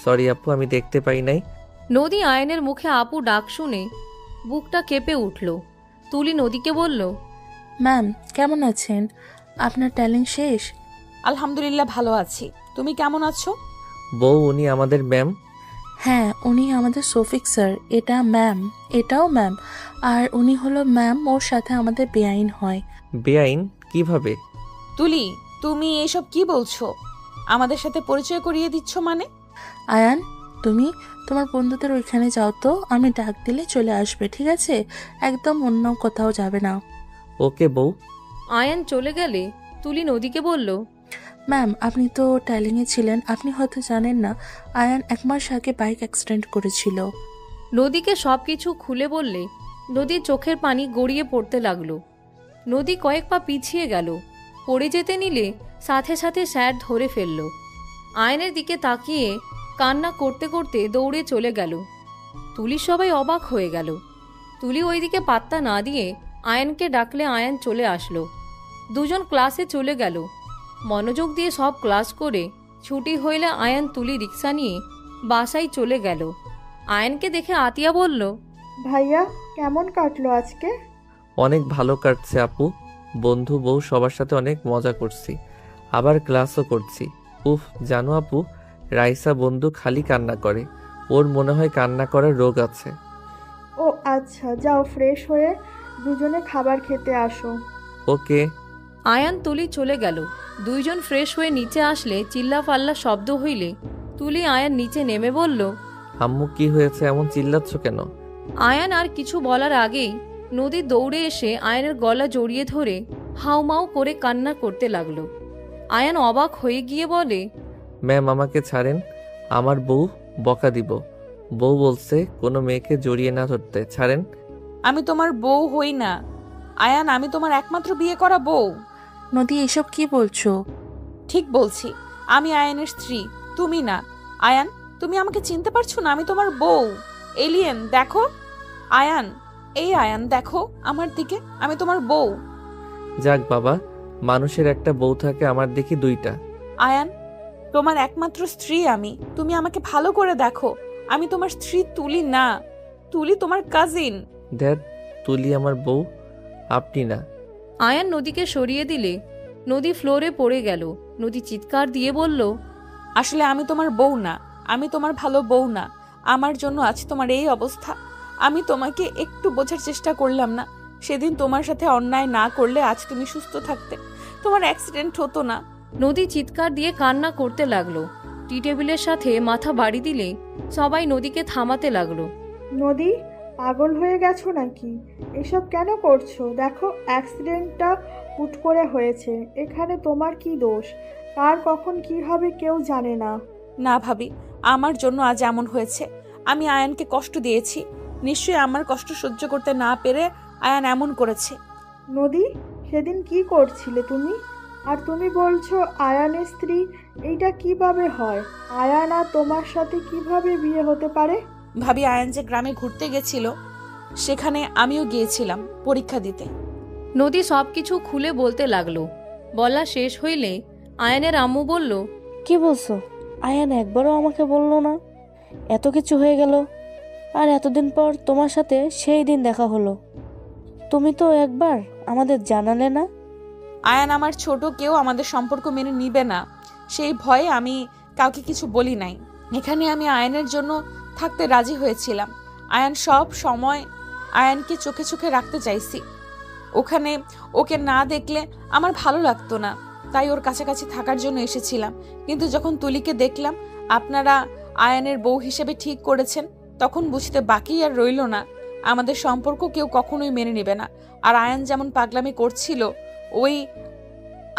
সরি আপু, আমি দেখতে পাই নাই। নদী আয়ানের মুখে আপু ডাক শুনে বুকটা কেঁপে উঠল। তুলি নদীকে বলল, ম্যাম কেমন আছেন? আপনার ট্যালেন্ট শেষ? আলহামদুলিল্লাহ ভালো আছি, তুমি কেমন আছো? বউ, উনি আমাদের ম্যাম। হ্যাঁ, উনি আমাদের শফিক স্যার, এটা ম্যাম, এটাও ম্যাম, আর উনি হলো ম্যাম, ওর সাথে আমাদের বেআইন হয়। বেআইন কিভাবে? তুলি, তুমি এসব কি বলছো? আমাদের সাথে পরিচয় করিয়ে দিচ্ছ মানে? আয়ান, তুমি তোমার বন্ধুদের ওইখানে যাও তো, আমি ডাক দিলে চলে আসবে, ঠিক আছে? একদম অন্য কোথাও যাবে না। ওকে বউ। আয়ান চলে গেলে তুলি নদীকে বলল, ম্যাম, আপনি তো ট্যালিংয়ে ছিলেন, আপনি হয়তো জানেন না, আয়ান 1 মাস আগে বাইক অ্যাক্সিডেন্ট করেছিল। নদীকে সব কিছু খুলে বললে নদীর চোখের পানি গড়িয়ে পড়তে লাগলো। নদী কয়েক পা পিছিয়ে গেল, পড়ে যেতে নিলে সাথে সাথে স্যার ধরে ফেলল। আয়নের দিকে তাকিয়ে কান্না করতে করতে দৌড়ে চলে গেল। তুলি সবাই অবাক হয়ে গেল। তুলি ওইদিকে পাত্তা না দিয়ে আয়নকে ডাকলে আয়ন চলে আসলো। দুজন ক্লাসে চলে গেল। মনোযোগ দিয়ে সব ক্লাস করে ছুটি হইলে আয়ন তুলি রিক্সা নিয়ে বাসায় চলে গেল। আয়নকে দেখে আতিয়া বলল, ভাইয়া কেমন কাটলো আজকে? অনেক ভালো কাটছে আপু, বন্ধু বউ সবার সাথে অনেক মজা করছি, আবার ক্লাসও করছি। উফ, জানো আপু, রাইসা বন্ধু খালি কান্না করে, ওর মনে হয় কান্না করার রোগ আছে। ও আচ্ছা, যাও ফ্রেশ হয়ে দুজনে খাবার খেতে আসো। ওকে। আয়ান তুলি চলে গেল। দুইজন ফ্রেশ হয়ে নিচে আসলে চিল্লাফাল্লা শব্দ হইলে তুলি আয়ান নিচে নেমে বলল, আম্মু কি হয়েছে, এমন চিল্লাচ্ছ কেন? আয়ান আর কিছু বলার আগেই নদী দৌড়ে এসে আয়নের গলা জড়িয়ে ধরে হাউমাউ করে কান্না করতে লাগলো। আয়ান অবাক হয়ে গিয়ে বলে, ম্যাম আমাকে ছাড়েন, আমার বউ বকা দিব। বউ বলছে কোনো মেয়েকে জড়িয়ে না ধরতে, ছাড়েন। আমি তোমার বউ হই না আয়ান, আমি তোমার একমাত্র বিয়ে করা বউ। নদী, এসব কি বলছো? ঠিক বলছি, আমি আয়ানের স্ত্রী, তুমি না। আয়ান, তুমি আমাকে চিনতে পারছো না? আমি তোমার বউ। এলিয়েন দেখো। আয়ান, এই আয়ান দেখো আমার দিকে, আমি তোমার বউ। যাক বাবা, মানুষের একটা বউ থাকে, আমার দেখি 2টা। আয়ান, তোমার একমাত্র স্ত্রী আমি, তুমি আমাকে ভালো করে দেখো। আমি তোমার স্ত্রী তুলি না, তুলি তোমার কাজিন। ধ্যাত, তুলি আমার বউ, আপনি না। আয়ান নদীকে সরিয়ে দিলে নদী ফ্লোরে পড়ে গেল। নদী চিৎকার দিয়ে বলল, আসলে আমি তোমার বউ না, আমি তোমার ভালো বউ না। আমার জন্য আজ তোমার এই অবস্থা। আমি তোমাকে একটু বোঝার চেষ্টা করলাম না। সেদিন তোমার সাথে অন্যায় না করলে আজ তুমি সুস্থ থাকতে, তোমার অ্যাক্সিডেন্ট হতো না। নদী চিৎকার দিয়ে কান্না করতে লাগলো। টি টেবিলের সাথে মাথা বাড়ি দিলে সবাই নদীকে থামাতে লাগলো। নদী, পাগল হয়ে গেছো নাকি? এসব কেন করছো? দেখো অ্যাক্সিডেন্টটা হুট করে হয়েছে, এখানে তোমার কি দোষ? কার কখন কি হবে কেউ জানে না। না ভাবি, আমার জন্য আজ এমন হয়েছে। আমি আয়ানকে কষ্ট দিয়েছি, নিশ্চয়ই আমার কষ্ট সহ্য করতে না পেরে আয়ান এমন করেছে। নদী, সেদিন কি করছিলে তুমি? আর তুমি বলছো আয়ানের স্ত্রী, এইটা কিভাবে হয়? আয়ান আর তোমার সাথে কিভাবে বিয়ে হতে পারে? ভাবি, আয়ান যে গ্রামে ঘুরতে গেছিল, সেখানে আমিও গিয়েছিলাম পরীক্ষা দিতে। নদী সবকিছু খুলে বলতে লাগলো। বলা শেষ হইলে আয়ানের আম্মু বলল, কি বলছো? আয়ান একবারও আমাকে বললো না? এত কিছু হয়ে গেল, আর এতদিন পর তোমার সাথে সেই দিন দেখা হলো, তুমি তো একবার আমাদের জানালে না। আয়ান আমার ছোট, কেউ আমাদের সম্পর্ক মেনে নিবে না, সেই ভয়ে আমি কাউকে কিছু বলি নাই। এখানে আমি আয়ানের জন্য থাকতে রাজি হয়েছিলাম। আয়ান সব সময় আয়ানকে চোখে চোখে রাখতে চাইছি। ওখানে ওকে না দেখলে আমার ভালো লাগতো না, তাই ওর কাছাকাছি থাকার জন্য এসেছিলাম। কিন্তু যখন তুলিকে দেখলাম আপনারা আয়ানের বউ হিসেবে ঠিক করেছেন, তখন বুঝতে বাকি আর রইল না, আমাদের সম্পর্ক কেউ কখনোই মেনে নেবে না। আর আয়ান যেমন পাগলামি করছিল, ওই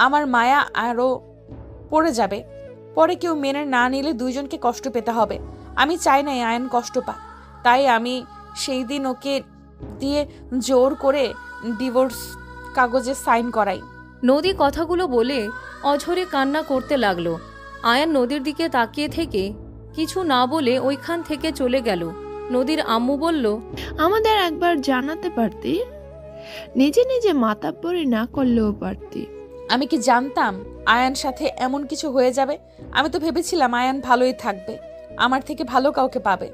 আমার মায়া আরও পড়ে যাবে। পরে কেউ মেনে না নিলে দুইজনকে কষ্ট পেতে হবে। আমি চাই না আয়ান কষ্ট পাক, তাই আমি সেই দিন ওকে দিয়ে জোর করে ডিভোর্স কাগজে সাইন করাই। নদী কথাগুলো বলে অঝরে কান্না করতে লাগলো। আয়ান নদীর দিকে তাকিয়ে থেকে কিছু না বলে ওইখান থেকে চলে গেল। নদীর আম্মু বলল, আমাদের একবার জানাতে পারতি, নিজে নিজে মাতাব্বরি না করলেও পারতি। আমি কি জানতাম আয়ান সাথে এমন কিছু হয়ে যাবে? আমি তো ভেবেছিলাম আয়ান ভালোই থাকবে, আমার থেকে ভালো কাউকে পাবে।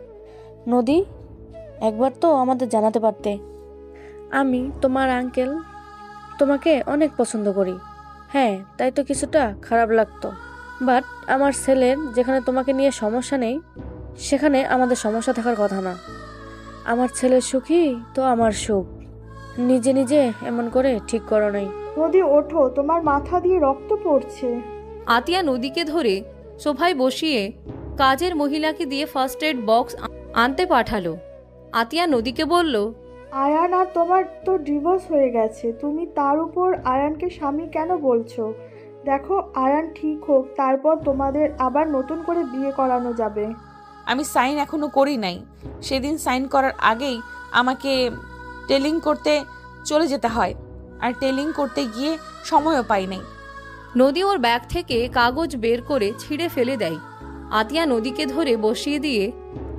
নদী, একবার তো আমাদের জানাতে পারতে। আমি তোমার আঙ্কেল, তোমাকে অনেক পছন্দ করি। হ্যাঁ, তাই তো কিছুটা খারাপ লাগতো, বাট আমার ছেলের যেখানে তোমাকে নিয়ে সমস্যা নেই, সেখানে আমাদের সমস্যা থাকার কথা না। আমার ছেলের সুখই তো আমার সুখ। নিজে নিজে এমন করে ঠিক করো নাই। নদী ওঠো, তোমার মাথা দিয়ে রক্ত পড়ছে। আতিয়া নদীকে ধরে সোফায় বসিয়ে কাজের মহিলাকে দিয়ে ফার্স্ট এড বক্স আনতে পাঠালো। আতিয়া নদীকে বলল, আয়ান আর তোমার তো ডিভোর্স হয়ে গেছে, তুমি তার উপর আয়ানকে স্বামী কেন বলছো? দেখো আয়ান ঠিক হোক, তারপর তোমাদের আবার নতুন করে বিয়ে করানো যাবে। আমি সাইন এখনো করি নাই। সেদিন সাইন করার আগেই আমাকে টেলিং করতে চলে যেতে হয়, আর টেলিং করতে গিয়ে সময়ও পাই নাই। নদী ওর ব্যাগ থেকে কাগজ বের করে ছিঁড়ে ফেলে দেয়। আতিয়া নদীকে ধরে বসিয়ে দিয়ে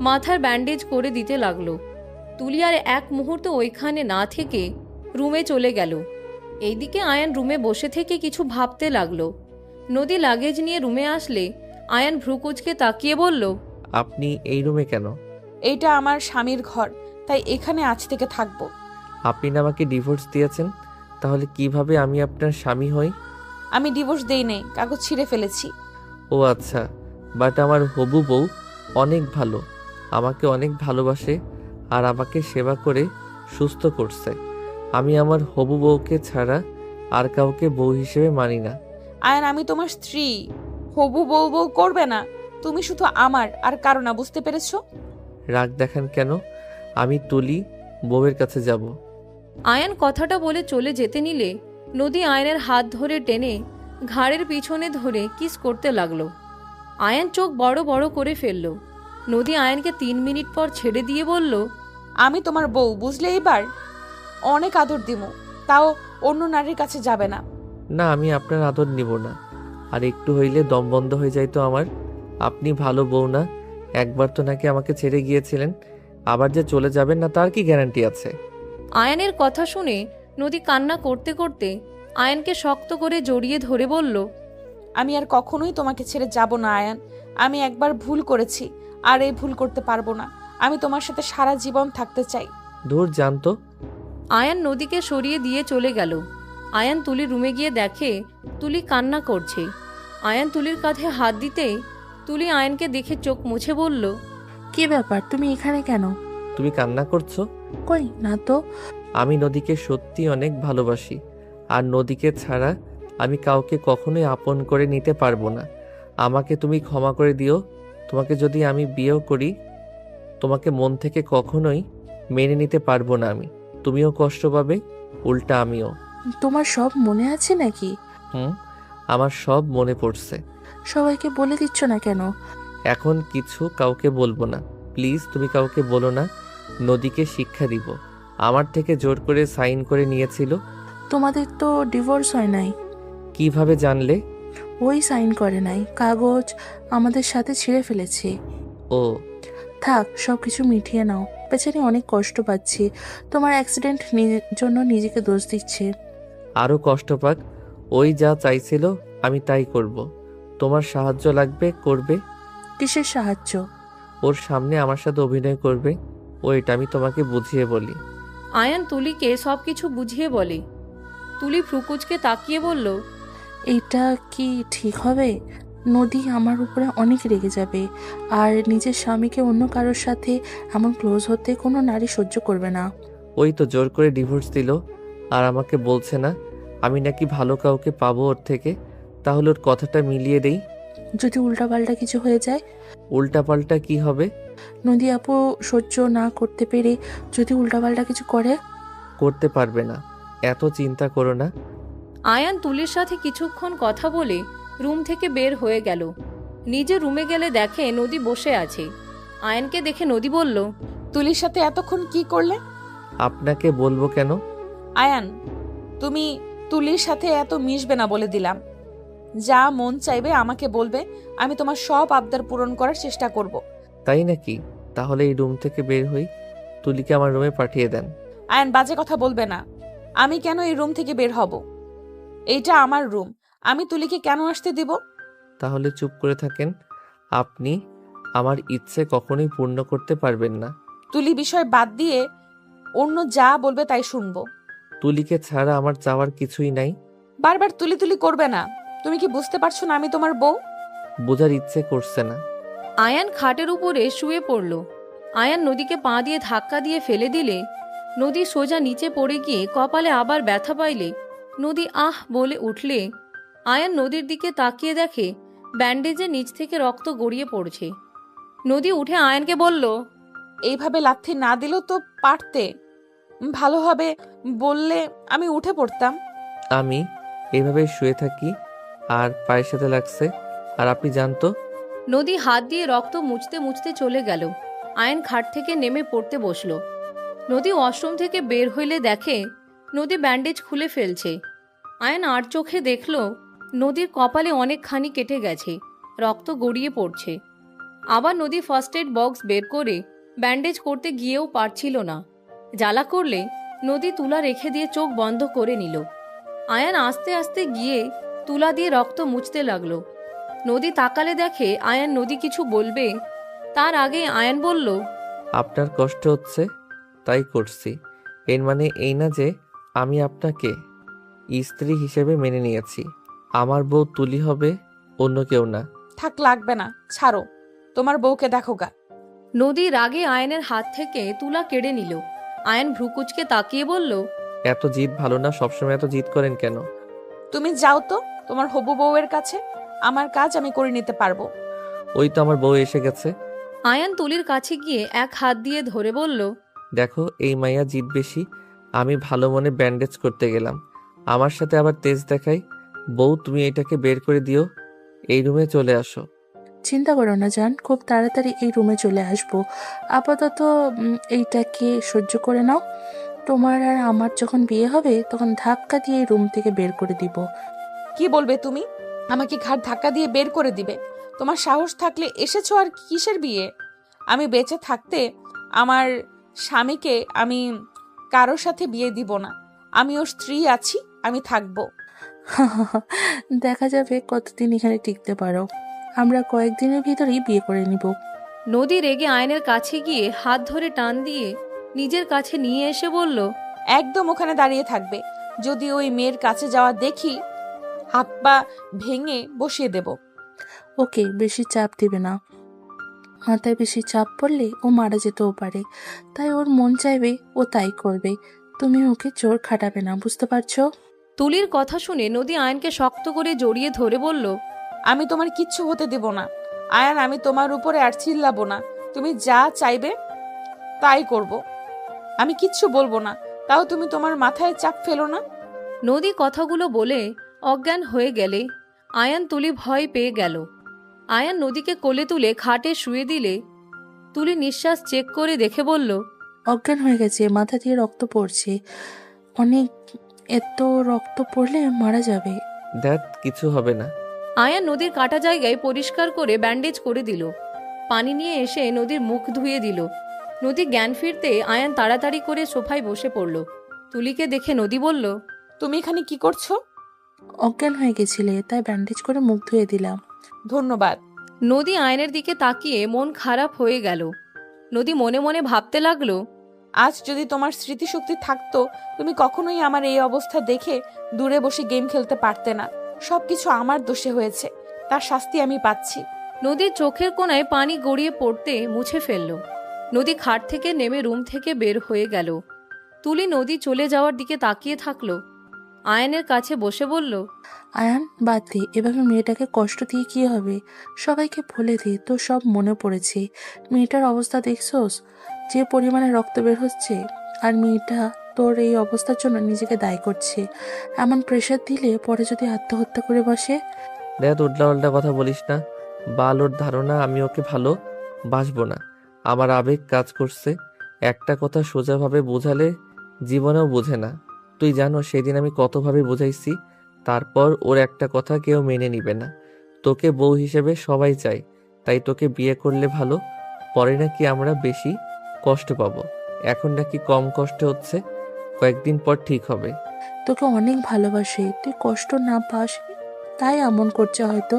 মাথার ব্যান্ডেজ করে দিতে লাগলো। তুলি আর এক মুহূর্ত ওইখানে না থেকে রুমে চলে গেল। এইদিকে আয়ান রুমে বসে থেকে কিছু ভাবতে লাগলো। নদী লাগেজ নিয়ে রুমে আসলে আয়ান ভ্রুকুচকে তাকিয়ে বলল, আপনি এই রুমে কেন? এইটা আমার স্বামীর ঘর, তাই এখানে আজ থেকে থাকবো। আপনি না আমাকে ডিভোর্স দিয়েছেন, তাহলে কিভাবে আমি আপনার স্বামী হই? আমি ডিভোর্স দেই নাই, কাগজ ছিঁড়ে ফেলেছি। ও আচ্ছা, বাট আমার হবু বউ অনেক ভালো, আমাকে অনেক ভালোবাসে আর আমাকে সেবা করে সুস্থ করছে। আমি আমার হবু বউকে ছাড়া আর কাউকে বউ হিসেবে মানি না। আয়ান, আমি তোমার স্ত্রী, হবু বউ বউ করবে না। তুমি শুধু আমার আর কারো না, বুঝতে পেরেছো? রাগ দেখান কেন? আমি তুলি বউয়ের কাছে যাব। আয়ান কথাটা বলে চলে যেতে নিলে নদী আয়নের হাত ধরে টেনে ঘাড়ের পিছনে ধরে কিস করতে লাগলো। আয়ান চোখ বড় বড় করে ফেলল। নদী আয়ানকে 3 মিনিট পর ছেড়ে দিয়ে বলল, আমি তোমার বউ, বুঝলে? এবার অনেক আদর দিমু, তাও অন্য নারীর কাছে যাবে না। না, আমি আপনার আদর নিব না। আর একটু হইলে দম বন্ধ হয়ে যাইতো আমার। আপনি ভালো বউ না? একবার তো নাকি আমাকে ছেড়ে গিয়েছিলেন, আবার যে চলে যাবেন না তার কি গ্যারান্টি আছে? আয়ানের কথা শুনে নদী কান্না করতে করতে আয়ানকে শক্ত করে জড়িয়ে ধরে বলল, আমি আর কখনোই তোমাকে ছেড়ে যাব না আয়ান। আমি একবার ভুল করেছি, আর এই ভুল করতে পারবো না। আমি তোমার সাথে সারা জীবন থাকতে চাই। দূর জানতো। আয়ান নদীকে সরিয়ে দিয়ে চলে গেল। আয়ান তুলির রুমে গিয়ে দেখে তুলি কান্না করছে। আয়ান তুলির কাঁধে হাত দিতেই তুলি আয়ানকে দেখে চোখ মুছে বলল, কি ব্যাপার, তুমি এখানে কেন? তুমি কান্না করছো? কই না তো। আমি নদীকে সত্যি অনেক ভালোবাসি, আর নদীকে ছাড়া আমি কাউকে কখনোই আপন করে নিতে পারবো না। আমাকে তুমি ক্ষমা করে দিও। তোমাকে যদি আমি বিয়েও করি, তোমাকে মন থেকে কখনোই মেনে নিতে পারবো না আমি। তুমিও কষ্ট পাবে, উল্টা আমিও। তোমার সব মনে আছে নাকি? আমার সব মনে পড়ছে। সবাইকে বলে দিচ্ছ না কেন? এখন কিছু কাউকে বলবো না, প্লিজ। তুমি কাউকে বলো না। নদীকে শিক্ষা দিব। আমার থেকে জোর করে সাইন করে নিয়েছিল। তোমাদের তো ডিভোর্স হয় নাই। কিভাবে জানলে? ওই সাইন করে নাই, কাগজ আমাদের সাথে ছিঁড়ে ফেলেছে। ও থাক, সবকিছু মিটিয়ে নাও। বেচারি অনেক কষ্ট পাচ্ছি। তোমার অ্যাক্সিডেন্ট জন্য নিজেকে দোষ দিচ্ছে। আরো কষ্ট পাক। ওই যা চাইছিল আমি তাই করব। তোমার সাহায্য লাগবে, করবে। কিসের সাহায্য? ওর সামনে আমার সাথে অভিনয় করবে। ওইটা আমি তোমাকে বুঝিয়ে বলি। আয়ান তুলিকে সবকিছু বুঝিয়ে বলে। তুলি ফ্রুকুচকে তাকিয়ে বলল, এটা কি ঠিক হবে? নদী আমার উপরে অনেক রেগে যাবে, আর নিজের স্বামীকে অন্য কারোর সাথে এমন ক্লোজ হতে কোনো নারী সহ্য করবে না। ওই তো জোর করে ডিভোর্স দিল, আর আমাকে বলছে না আমি নাকি ভালো কাউকে পাবো ওর থেকে। তাহলে ওর কথাটা মিলিয়ে দেই। যদি উল্টাপাল্টা কিছু হয়ে যায়? উল্টাপাল্টা কি হবে? নদী আপু সহ্য না করতে পেরে যদি উল্টাপাল্টা কিছু করে? করতে পারবে না, এত চিন্তা করো না। আয়ান তুলির সাথে কিছুক্ষণ কথা বলে রুম থেকে বের হয়ে গেল। নিজে রুমে গেলে দেখে নদী বসে আছে। আয়ানকে দেখে নদী বলল, তুলির সাথে এতক্ষণ কি করলে? আপনাকে বলবো কেন? আয়ান, তুমি তুলির সাথে এত মিশবে না বলে দিলাম। যা মন চাইবে আমাকে বলবে, আমি তোমার সব আবদার পূরণ করার চেষ্টা করব। তাই নাকি? তাহলে এই রুম থেকে বের হই, তুলিকে আমার রুমে পাঠিয়ে দেন। আয়ান, বাজে কথা বলবে না। আমি কেন এই রুম থেকে বের হব? এইটা আমার রুম, আমি তুলিকে কেন আসতে দিব? তাহলে চুপ করে থাকেন। আপনি আমার ইচ্ছে কখনোই পূর্ণ করতে পারবেন না। তুলি বিষয় বাদ দিয়ে অন্য যা বলবে তাই শুনবো। তুলিকে ছাড়া আমার চাওয়ার কিছুই নাই। বারবার তুলি তুলি করবে না। তুমি কি বুঝতে পারছো না আমি তোমার বউ? বোঝার ইচ্ছে করছে না। আয়ান খাটের উপরে শুয়ে পড়ল। আয়ান নদীকে পা দিয়ে ধাক্কা দিয়ে ফেলে দিলে নদী সোজা নিচে পড়ে গিয়ে কপালে আবার ব্যথা পাইলে নদী আহ বলে উঠলে আয়ান নদীর দিকে তাকিয়ে দেখে ব্যান্ডেজের নিচ থেকে রক্ত গড়িয়ে পড়ছে। নদী উঠে আয়ানকে বলল, এইভাবে লাথি না দিলেও তো পারতে, ভালোভাবে বললে আমি উঠে পড়তাম। আমি এইভাবে শুয়ে থাকি আর পায়ের সাথে লাগছে, আর আপনি জানতো। নদী হাত দিয়ে রক্ত মুছতে মুছতে চলে গেল। আয়ান খাট থেকে নেমে পড়তে বসল। নদী ওয়াশরুম থেকে বের হইলে দেখে নদী ব্যান্ডেজ খুলে ফেলছে। আয়ান আর চোখে দেখল নদীর কপালে অনেকখানি কেটে গেছে, রক্ত গড়িয়ে পড়ছে। আবার নদী ফার্স্ট এড বক্স বের করে ব্যান্ডেজ করতে গিয়েও পারছিল না। জ্বালা করলে নদী তুলা রেখে দিয়ে চোখ বন্ধ করে নিল। আয়ান আস্তে আস্তে গিয়ে তুলা দিয়ে রক্ত মুছতে লাগলো। নদী তাকালে দেখে আয়ান নদী কিছু বলবে, তার আগে আয়ান বলল, আপনার কষ্ট হচ্ছে তাই করছি। এর মানে এই না যে আমি আপনাকে স্ত্রী হিসেবে মেনে নিয়েছি। আমার বউ তুলি হবে, অন্য কেউ না। থাক, লাগবে না, ছাড়ো, তোমার বউকে দেখো গা। নদী রাগে আয়ানের হাত থেকে তুলা কেড়ে নিল। আয়ান ভ্রুকুচকে তাকিয়ে বলল, এত জিদ ভালো না, সবসময় এত জিদ করেন কেন? তুমি যাও তো তোমার হবু বউয়ের কাছে, আমার কাজ আমি করে নিতে পারবো। ওই তো আমার বউ এসে গেছে। আয়ান তুলির কাছে গিয়ে এক হাত দিয়ে ধরে বলল, দেখো এই মাইয়া জিদ বেশি। আমি ভালো মনে ব্যান্ডেজ করতে গেলাম, আমার সাথে আবার তেজ দেখাই। বউ তুমি এটাকে বের করে দিও, এই রুমে চলে আসো। চিন্তা করো না জান, খুব তাড়াতাড়ি এই রুমে চলে আসবো। আপাতত এইটাকে সহ্য করে নাও। তোমার আর আমার যখন বিয়ে হবে তখন ধাক্কা দিয়ে এই রুম থেকে বের করে দিব। কি বলবে তুমি? আমাকে ঘাট ধাক্কা দিয়ে বের করে দিবে? তোমার সাহস থাকলে এসেছো আর কিসের বিয়ে? আমি বেঁচে থাকতে আমার স্বামীকে আমি কারোর সাথে বিয়ে দিব না। আমি ওর স্ত্রী আছি, আমি থাকবো। দেখা যাবে কতদিন এখানে টিকতে পারো। আমরা কয়েকদিনের ভিতরেই বিয়ে করে নিব। নদী রেগে আয়নের কাছে গিয়ে হাত ধরে টান দিয়ে নিজের কাছে নিয়ে এসে বলল, একদম ওখানে দাঁড়িয়ে থাকবে। যদি ওই মেয়ের কাছে যাওয়া দেখি, হাত পা ভেঙে বসিয়ে দেব। ওকে, বেশি চাপ দিবে না। মাথায় বেশি চাপ পড়লে ও মারা যেতেও পারে, তাই ওর মন চাইবে ও তাই করবে। তুমি ওকে জোর খাটাবে না, বুঝতে পারছো? তুলির কথা শুনে নদী আয়নকে শক্ত করে জড়িয়ে ধরে বলল, আমি তোমার কিচ্ছু হতে দেব না আয়ান, আমি তোমার উপরে আর চিল্লাবো না। তুমি যা চাইবে তাই করব। আমি কিচ্ছু বলবো না, তাও তুমি তোমার মাথায় চাপ ফেলো না। নদী কথাগুলো বলে অজ্ঞান হয়ে গেলে আয়ান তুলি ভয় পেয়ে গেল। আয়ান নদীকে কোলে তুলে খাটে শুয়ে দিলে তুলি নিঃশ্বাস চেক করে দেখে বলল, অজ্ঞান হয়ে গেছে, মাথা দিয়ে রক্ত পড়ছে অনেক। এত রক্ত পড়লে মারা যাবে। দ্যাট কিছু হবে না। আয়ান নদীর কাটা জায়গায় পরিষ্কার করে ব্যান্ডেজ করে দিল। পানি নিয়ে এসে নদীর মুখ ধুয়ে দিল। নদী জ্ঞান ফিরতে আয়ান তাড়াতাড়ি করে সোফায় বসে পড়ল। তুলিকে দেখে নদী বলল, তুমি এখানে কি করছো? অজ্ঞান হয়ে গেছিলে, তাই ব্যান্ডেজ করে মুখ ধুয়ে দিলাম। ধন্যবাদ। নদী আয়নের দিকে তাকিয়ে মন খারাপ হয়ে গেল। নদী মনে মনে ভাবতে লাগলো, আজ যদি তোমার স্মৃতিশক্তি থাকতো, তুমি কখনোই আমার এই অবস্থা দেখে দূরে বসে গেম খেলতে পারতে না। সবকিছু আমার দোষে হয়েছে, তার শাস্তি আমি পাচ্ছি। নদীর চোখের কোণায় পানি গড়িয়ে পড়তে মুছে ফেলল। নদী খাট থেকে নেমে রুম থেকে বের হয়ে গেল। তুলি নদী চলে যাওয়ার দিকে তাকিয়ে থাকলো। আয়ানের কাছে বসে বলল, আয়ান বাদ দে, এভাবে মেয়েটাকে কষ্ট দিয়ে কি হবে? সবাইকে বলে দে তো সব মনে পড়েছে। মেয়েটার অবস্থা দেখছোস, যে পরিমাণে রক্ত বের হচ্ছে, আর মেয়েটা তোর এই অবস্থার জন্য নিজেকে দায়ী করছে। এমন প্রেশার দিলে পরে যদি আত্মহত্যা করে বসে। দেখ উল্টা উল্টা কথা বলিস না। বাল ওর ধারণা আমি ওকে ভালো বাসবো না। আমার আবেগ কাজ করছে। একটা কথা সোজাভাবে বোঝালে জীবনেও বোঝে না। তুই জানো সেদিন আমি কতভাবে বোঝাইছি, তারপর ওর একটা কথা কেউ মেনে নিবে না। তোকে বউ হিসেবে সবাই চাই, তাই তোকে বিয়ে করলে ভালো। পরে নাকি আমরা বেশি কষ্ট পাবো, এখন নাকি কম কষ্ট হচ্ছে। কয়েকদিন পর ঠিক হবে। তোকে অনেক ভালোবাসে, তুই কষ্ট না পাস তাই এমন করছে হয়তো।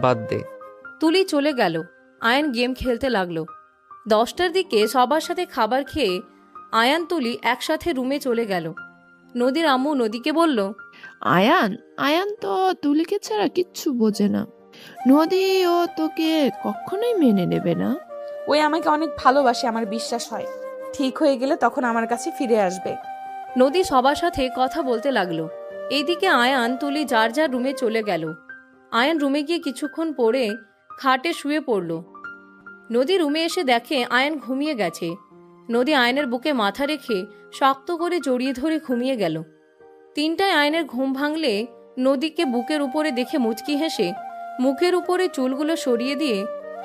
বাদ দে। তুলি চলে গেল। আয়ান গেম খেলতে লাগলো। 10টার দিকে সবার সাথে খাবার খেয়ে আয়ান তুলি একসাথে রুমে চলে গেল। নদীর আম্মু নদীকে বলল, আয়ান আয়ান তো তুলিকে ছাড়া কিচ্ছু বোঝে না। নদীও তোকে কখনোই মেনে নেবে না। ওই আমাকে অনেক ভালোবাসে, আমার বিশ্বাস হয়। ঠিক হয়ে গেলে তখন আমার কাছে ফিরে আসবে। নদী সবার সাথে কথা বলতে লাগলো। এইদিকে আয়ান তুলি যার যার রুমে চলে গেল। আয়ান রুমে গিয়ে কিছুক্ষণ পরে খাটে শুয়ে পড়ল। নদী রুমে এসে দেখে আয়ান ঘুমিয়ে গেছে। নদী আয়নের বুকে মাথা রেখে শক্ত করে জড়িয়ে ধরে ঘুমিয়ে গেল। 3টায় আয়নের ঘুম ভাঙলে নদীকে বুকের উপরে দেখে মুচকি হেসে মুখের উপরে চুলগুলো সরিয়ে দিয়ে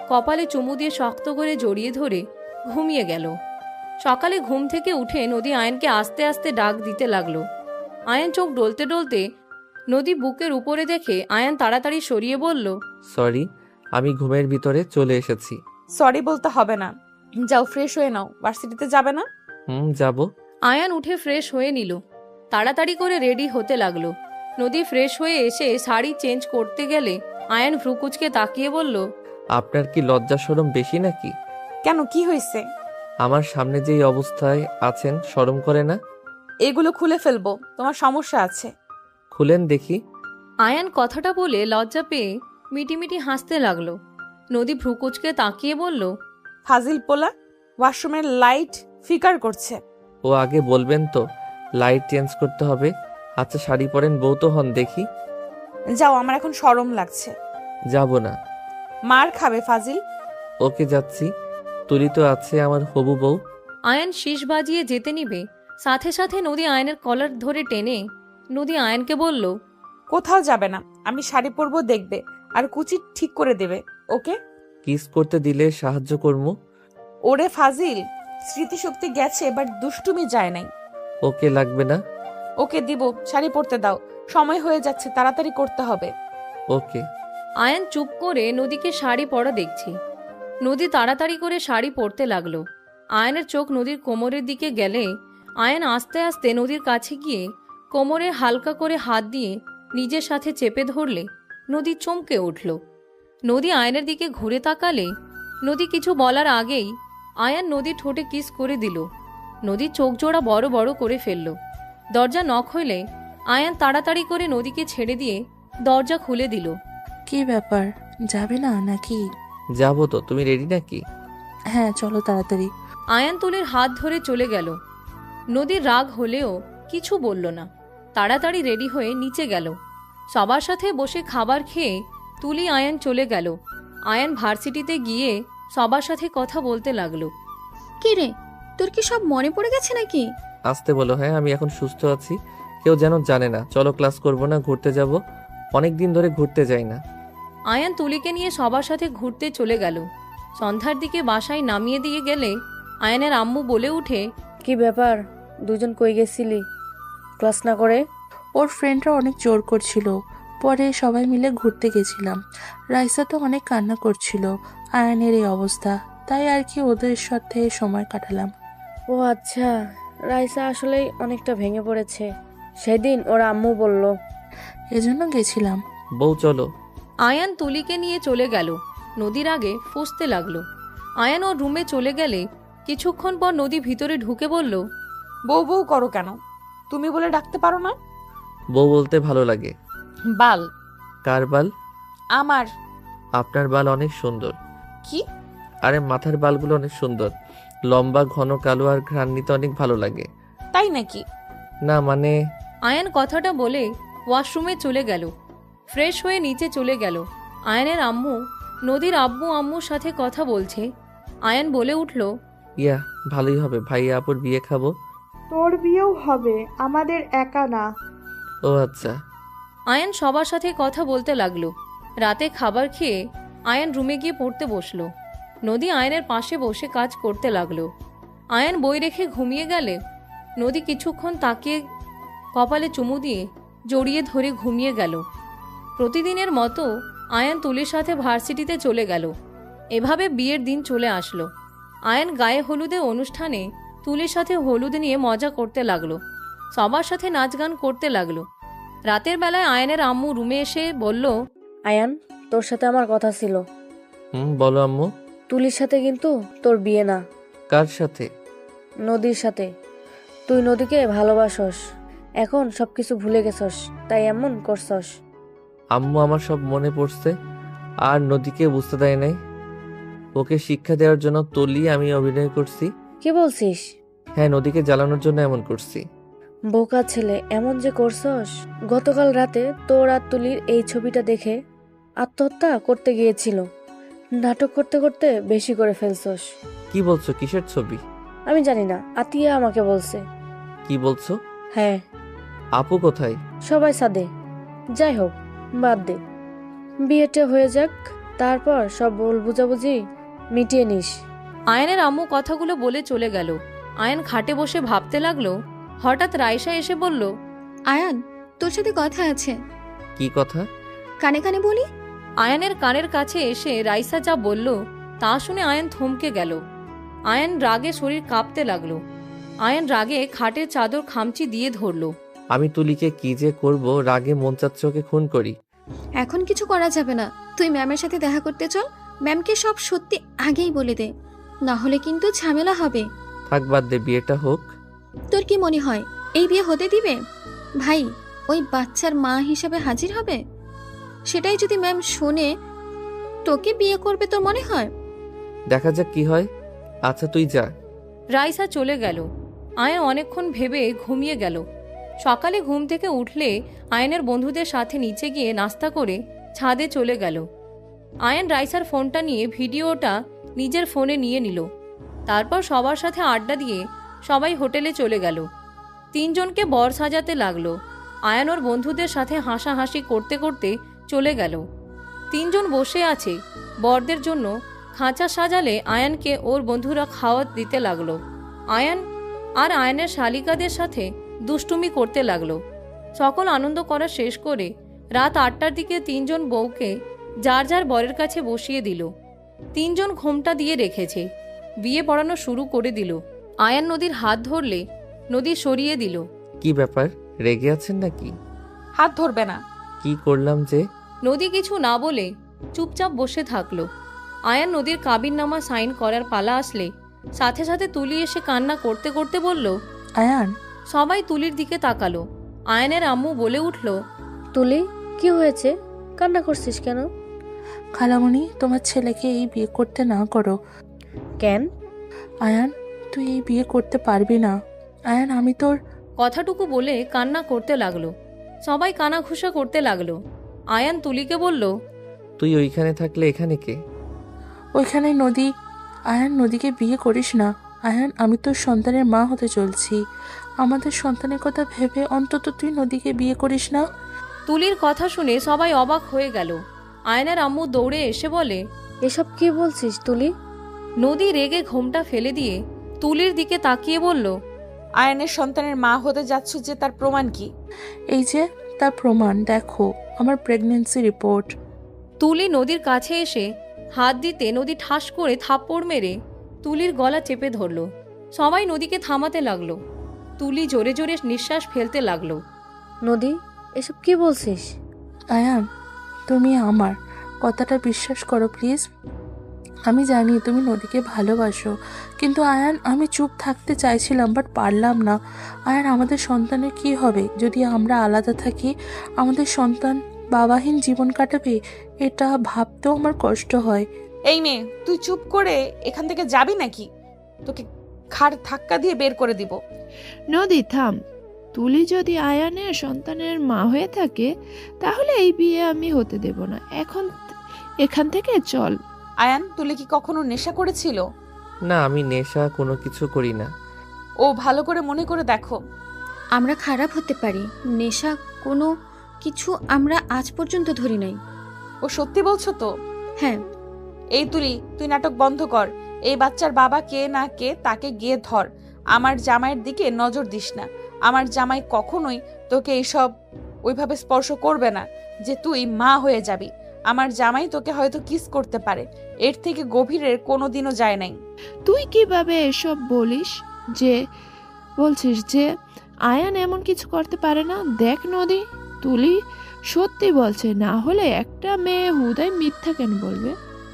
কপালে চুমু দিয়ে শক্ত করে জড়িয়ে ধরে ঘুমিয়ে গেল। সকালে ঘুম থেকে উঠে নদী আয়নকে আস্তে আস্তে ডাক দিতে লাগলো। আয়ন চোখ ডলতে ডলতে নদী বুকের উপরে দেখে আয়ন তাড়াতাড়ি সরিয়ে বলল, সরি, আমি ঘুমের ভিতরে চলে এসেছি। সরি বলতে হবে না, যাও ফ্রেশ হয়ে নাও। ভার্সিটিতে যাবে না? যাব। আয়ান উঠে ফ্রেশ হয়ে নিল। তাড়াতাড়ি করে রেডি হতে লাগলো। নদী ফ্রেশ হয়ে এসে শাড়ি চেঞ্জ করতে গেলে আয়ান ভ্রুকুচকে তাকিয়ে বলল, আপনার কি লজ্জা শরম বেশি নাকি? কেন, কি হয়েছে? আমার সামনে যেই অবস্থায় আছেন শরম করে না? এগুলো খুলে ফেলবো, তোমার সমস্যা আছে। খুলেন দেখি। আয়ান কথাটা বলে লজ্জা পেয়ে মিটিমিটি হাসতে লাগলো। নদী ভ্রুকুচকে তাকিয়ে বলল, ফাজিল পোলা, ওয়াশরুমের লাইট ফিকার করছে। ও আগে বলবেন তো লাইট চেঞ্জ করতে হবে। আচ্ছা শাড়ি পরেন, বউ তো হন দেখি। যাও, আমার এখন শরম লাগছে। যাব না। মার খাবে ফাজিল। ওকে যাচ্ছি, তুলি তো আছে আমার হবু বউ। আয়ান শীষ বাজিয়ে যেতে নিবে, সাথে সাথে নদী আয়নের কলার ধরে টেনে নদী আয়নকে বলল, কোথাও যাবে না, আমি শাড়ি পরবো দেখবে, আর কুচি ঠিক করে দেবে। ওকে? কিস করতে দিলে সাহায্য করবো। ওরে ফাজিল, স্মৃতিশক্তি গেছে, এবার দুষ্টুমি যায় নাই। ওকে লাগবে না। ওকে দিব, শাড়ি পরতে দাও, সময় হয়ে যাচ্ছে, তাড়াতাড়ি করতে হবে। ওকে। আয়ান চুপ করে নদীকে শাড়ি পরা দেখছি। নদী তাড়াতাড়ি করে শাড়ি পরতে লাগলো। আয়নের চোখ নদীর কোমরের দিকে গেলে আয়ান আস্তে আস্তে নদীর কাছে গিয়ে কোমরে হালকা করে হাত দিয়ে নিজের সাথে চেপে ধরলে নদী চমকে উঠল। নদী আয়নের দিকে ঘুরে তাকালে নদী কিছু বলার আগেই আয়ান নদীর ঠোঁটে কিস করে দিল। নদীর চোখ জোড়া বড় বড় করে ফেলল। দরজা নক হইলে আয়ান তাড়াতাড়ি করে নদীকে ছেড়ে দিয়ে দরজা খুলে দিল। কি ব্যাপার, যাবে না নাকি? যাবো তো, তুমি রেডি নাকি? হ্যাঁ চলো তাড়াতাড়ি। আয়ান তুলির হাত ধরে চলে গেল। নদীর রাগ হলেও কিছু বলল না, তাড়াতাড়ি রেডি হয়ে নিচে গেল। সবার সাথে বসে খাবার খেয়ে তুলি আয়ান চলে গেল। আয়ান ভার্সিটিতে গিয়ে সবার সাথে কথা বলতে লাগলো। কি রে, তোর কি সব মনে পড়ে গেছে নাকি? আসতে বলো। হ্যাঁ আমি এখন সুস্থ আছি, কেউ যেন জানে না। চলো ক্লাস করবো না, ঘুরতে যাব। অনেক দিন ধরে ঘুরতে যাই না। আয়ান তুলিকে নিয়ে সবার সাথে ঘুরতে চলে গেল। সন্ধ্যার দিকে বাসায় নামিয়ে দিয়ে গেলে আয়ানের আম্মু বলে উঠে, কি ব্যাপার, দুজন কই গেছিলি ক্লাস না করে? ওর ফ্রেন্ডরা অনেক জোর করছিল, পরে সবাই মিলে ঘুরতে গেছিলাম। রাইসা তো অনেক কান্না করছিল আয়ানের এই অবস্থা, তাই আর কি ওদের সাথে সময় কাটালাম। ও আচ্ছা, রাইসা আসলেই অনেকটা ভেঙে পড়েছে, সেদিন ওর আম্মু বলল, এজন্য গেছিলাম। বউ চলো। আয়ান তুলিকে নিয়ে চলে গেল। নদীর আগে ফুঁসতে লাগলো। আয়ান ওর রুমে চলে গেলে কিছুক্ষণ পর নদী ভিতরে ঢুকে বলল, বউ বউ করো কেন? তুমি বলে ডাকতে পারো না? বউ বলতে ভালো লাগে। বাল। কার বাল? আমার। আপনার বাল অনেক সুন্দর। কি? আরে মাথার বালগুলো অনেক সুন্দর, লম্বা ঘন কালো, আর ঘ্রাণ নিতে অনেক ভালো লাগে। তাই নাকি? না মানে। আয়ান কথাটা বলে ওয়াশরুমে চলে গেল। ফ্রেশ হয়ে নিচে চলে গেল। আয়ানের আম্মু নদীর আব্বু আম্মুর সাথে কথা বলছে। আয়ান বলে উঠল, ইয়া ভালোই হবে, ভাইয়া আপুর বিয়ে খাবো। তোর বিয়েও হবে, আমাদের একা না। ও আচ্ছা। আয়ান সবার সাথে কথা বলতে লাগলো। রাতে খাবার খেয়ে আয়ান রুমে গিয়ে পড়তে বসলো। নদী আয়ানের পাশে বসে কাজ করতে লাগলো। আয়ান বই রেখে ঘুমিয়ে গেলে নদী কিছুক্ষণ তাকিয়ে কপালে চুমু দিয়ে জড়িয়ে ধরে ঘুমিয়ে গেল। প্রতিদিনের মতো আয়ান তুলির সাথে ভার্সিটিতে চলে গেল। এভাবে বিয়ের দিন চলে আসলো। আয়ান গায়ে হলুদের অনুষ্ঠানে তুলির সাথে হলুদ নিয়ে মজা করতে লাগলো। সবার সাথে নাচ গান করতে লাগলো। রাতের বেলায় আয়ানের আম্মু রুমে এসে বলল, আয়ান, তোর সাথে আমার কথা ছিল। বলো আম্মু। তুলির সাথে কিন্তু তোর বিয়ে না। কার সাথে? নদীর সাথে। তুই নদীকে ভালোবাসস, এখন সবকিছু ভুলে গেছস, তাই এমন করছস। আম্মু আমার সব মনে পড়ছে, আর নদীকে বুঝতে দেয় নাই। ওকে শিক্ষা দেওয়ার জন্য তুলি আমি অভিনয় করছি। কি বলছিস? হ্যাঁ, নদীকে জ্বালানোর জন্য এমন করছি। বোকা ছেলে, এমন যে করছস। গতকাল রাতে তোর আর তুলির এই ছবিটা দেখে আত্মহত্যা করতে গিয়েছিল। নাটক করতে করতে বেশি করে ফেলছস। কি বলছো? কিসের ছবি? আমি জানি না, আতিয়া আমাকে বলছে। কি বলছো? হ্যাঁ। আপু কোথায়? সবাই সাদে। যাই হোক, বাদ দে, বিয়েটা হয়ে যাক, তারপর সব ভুল বুঝাবুঝি মিটিয়ে নিস। আয়ানের আম্মু কথাগুলো বলে চলে গেল। আয়ান খাটে বসে ভাবতে লাগলো। হঠাৎ রাইসা এসে বলল, আয়ান, তোর সাথে কথা আছে। কি কথা? কানে কানে বলি। আয়ানের কানের কাছে এসে রাইসা যা বলল তা শুনে আয়ান থমকে গেল। আয়ান রাগে শরীর কাঁপতে লাগলো। আয়ান রাগে খাটের চাদর খামচি দিয়ে ধরল। আমি তুলিকে কি যে করব, রাগে মন চাচ্ছে ওকে খুন করি। এখন কিছু করা যাবে না, তুই ম্যামের সাথে দেখা করতে চল। ম্যামকে সব সত্যি আগেই বলে দে, না হলে কিন্তু ঝামেলা হবে। থাক, বাদ দে, বিয়েটা হোক। তোর কি মনে হয় এই বিয়ে হতে দিবে? ভাই, ওই বাচ্চার মা হিসাবে হাজির হবে। সেটাই যদি ম্যাম শোনে, তোকে বিয়ে করবে তোর মনে হয়? দেখা যাক কি হয়। আচ্ছা, তুই যা। রাইসা চলে গেল। আয়ান অনেকক্ষণ ভেবে ঘুমিয়ে গেল। সকালে ঘুম থেকে উঠলে আয়নের বন্ধুদের সাথে নিচে গিয়ে নাস্তা করে ছাদে চলে গেল। আয়ান রাইসার ফোনটা নিয়ে ভিডিওটা নিজের ফোনে নিয়ে নিল। তারপর সবার সাথে আড্ডা দিয়ে সবাই হোটেলে চলে গেল। তিনজনকে বর সাজাতে লাগলো। আয়ান ওর বন্ধুদের সাথে হাসাহাসি করতে করতে চলে গেল। তিনজন বসে আছে। বরদের জন্য খাঁচা সাজালে আয়ানকে ওর বন্ধুরা খাওয়া দিতে লাগলো। আয়ান আর আয়ানের শালিকাদের সাথে দুষ্টুমি করতে লাগলো। সকল আনন্দ করা শেষ করে রাত 8টার দিকে তিনজন বউকে যার যার বরের কাছে বসিয়ে দিল। তিনজন ঘোমটা দিয়ে রেখেছে। বিয়ে পড়ানো শুরু করে দিল। আয়ান নদীর হাত ধরলে নদী সরিয়ে দিল। কি ব্যাপার, রেগে আছেন নাকি? হাত ধরবে না। কি করলাম যে? নদী কিছু না বলে চুপচাপ বসে থাকলো। আয়ান নদীর কাবিননামা সাইন করার পালা আসলে সাথে সাথে তুলি এসে কান্না করতে করতে বলল, আয়ান। সবাই তুলির দিকে তাকালো। আয়ানের আম্মু বলে উঠল, তুলি, কি হয়েছে? কান্না করছিস কেন? খালামণি, তোমার ছেলেকে এই বিয়ে করতে না করো। কেন? আয়ান, তুই এই বিয়ে করতে পারবি না। আয়ান, আমি তোর। কথাটুকু বলে কান্না করতে লাগলো। সবাই কানাঘুষা করতে লাগলো। আয়ান তুলিকে বলল, তুই ওইখানে থাকলে এখানে কে? ওইখানে নদী। আয়ান, নদীকে বিয়ে করিস না। আয়ান, আমি তোর সন্তানের মা হতে চলছি। আমাদের সন্তানের কথা ভেবে অন্তত তুই নদীকে বিয়ে করিস না। তুলির কথা শুনে সবাই অবাক হয়ে গেল। আয়নের আম্মু দৌড়ে এসে বলে, এসব কি বলছিস তুলি? নদী রেগে ঘোমটা ফেলে দিয়ে তুলির দিকে তাকিয়ে বলল, আয়নের সন্তানের মা হতে যাচ্ছ যে, তার প্রমাণ কি? এই যে তার প্রমাণ, দেখো আমার প্রেগন্যান্সি রিপোর্ট। তুলি নদীর কাছে এসে হাত দিতে নদী ঠাস করে থাপ্পড় মেরে তুলির গলা চেপে ধরল। সবাই নদীকে থামাতে লাগলো। তুলি জোরে জোরে নিঃশ্বাস ফেলতে লাগলো। নদী, এসব কি বলছিস? আয়ান, তুমি আমার কথাটা বিশ্বাস করো প্লিজ। আমি জানি তুমি নদীকে ভালোবাসো, কিন্তু আয়ান, আমি চুপ থাকতে চাইছিলাম বাট পারলাম না। আয়ান, আমাদের সন্তানের কি হবে যদি আমরা আলাদা থাকি? আমাদের সন্তান বাবাহীন জীবন কাটাবে, এটা ভাবতেও আমার কষ্ট হয়। এই মেয়ে, তুই চুপ করে এখান থেকে যাবি নাকি? তোকে ঘাড় ধাক্কা দিয়ে বের করে দিব। নদী, থাম। তুলি যদি আয়ানের সন্তানের মা হয়ে থাকে তাহলে এই বিয়ে আমি হতে দেব না। এখান থেকে চল। আয়ান, তুলি কি কখনো নেশা করেছিল? না, আমি নেশা কোনো কিছু করি না। ও ভালো করে মনে করে দেখো। আমরা খারাপ হতে পারি, নেশা কোনো কিছু আমরা আজ পর্যন্ত ধরি নাই। ও সত্যি বলছো তো? হ্যাঁ। এই তুলি, তুই নাটক বন্ধ কর। এই বাচ্চার বাবা কে না কে তাকে গিয়ে ধর। আমার জামাইয়ের দিকে নজর দিস না। আমার জামাই কখনোই তোকে এইসব ওইভাবে স্পর্শ করবে না যে তুই মা হয়ে যাবি। আমার জামাই তোকে হয়তো কিস করতে পারে, এর থেকে গভীরের কোনোদিনও যায় নাই। তুই কিভাবে এসব বলছিস যে আয়ান এমন কিছু করতে পারে না? দেখ নদী, তুলি সত্যি বলছে, না হলে একটা মেয়ে হুদাই মিথ্যা কেন বলবে?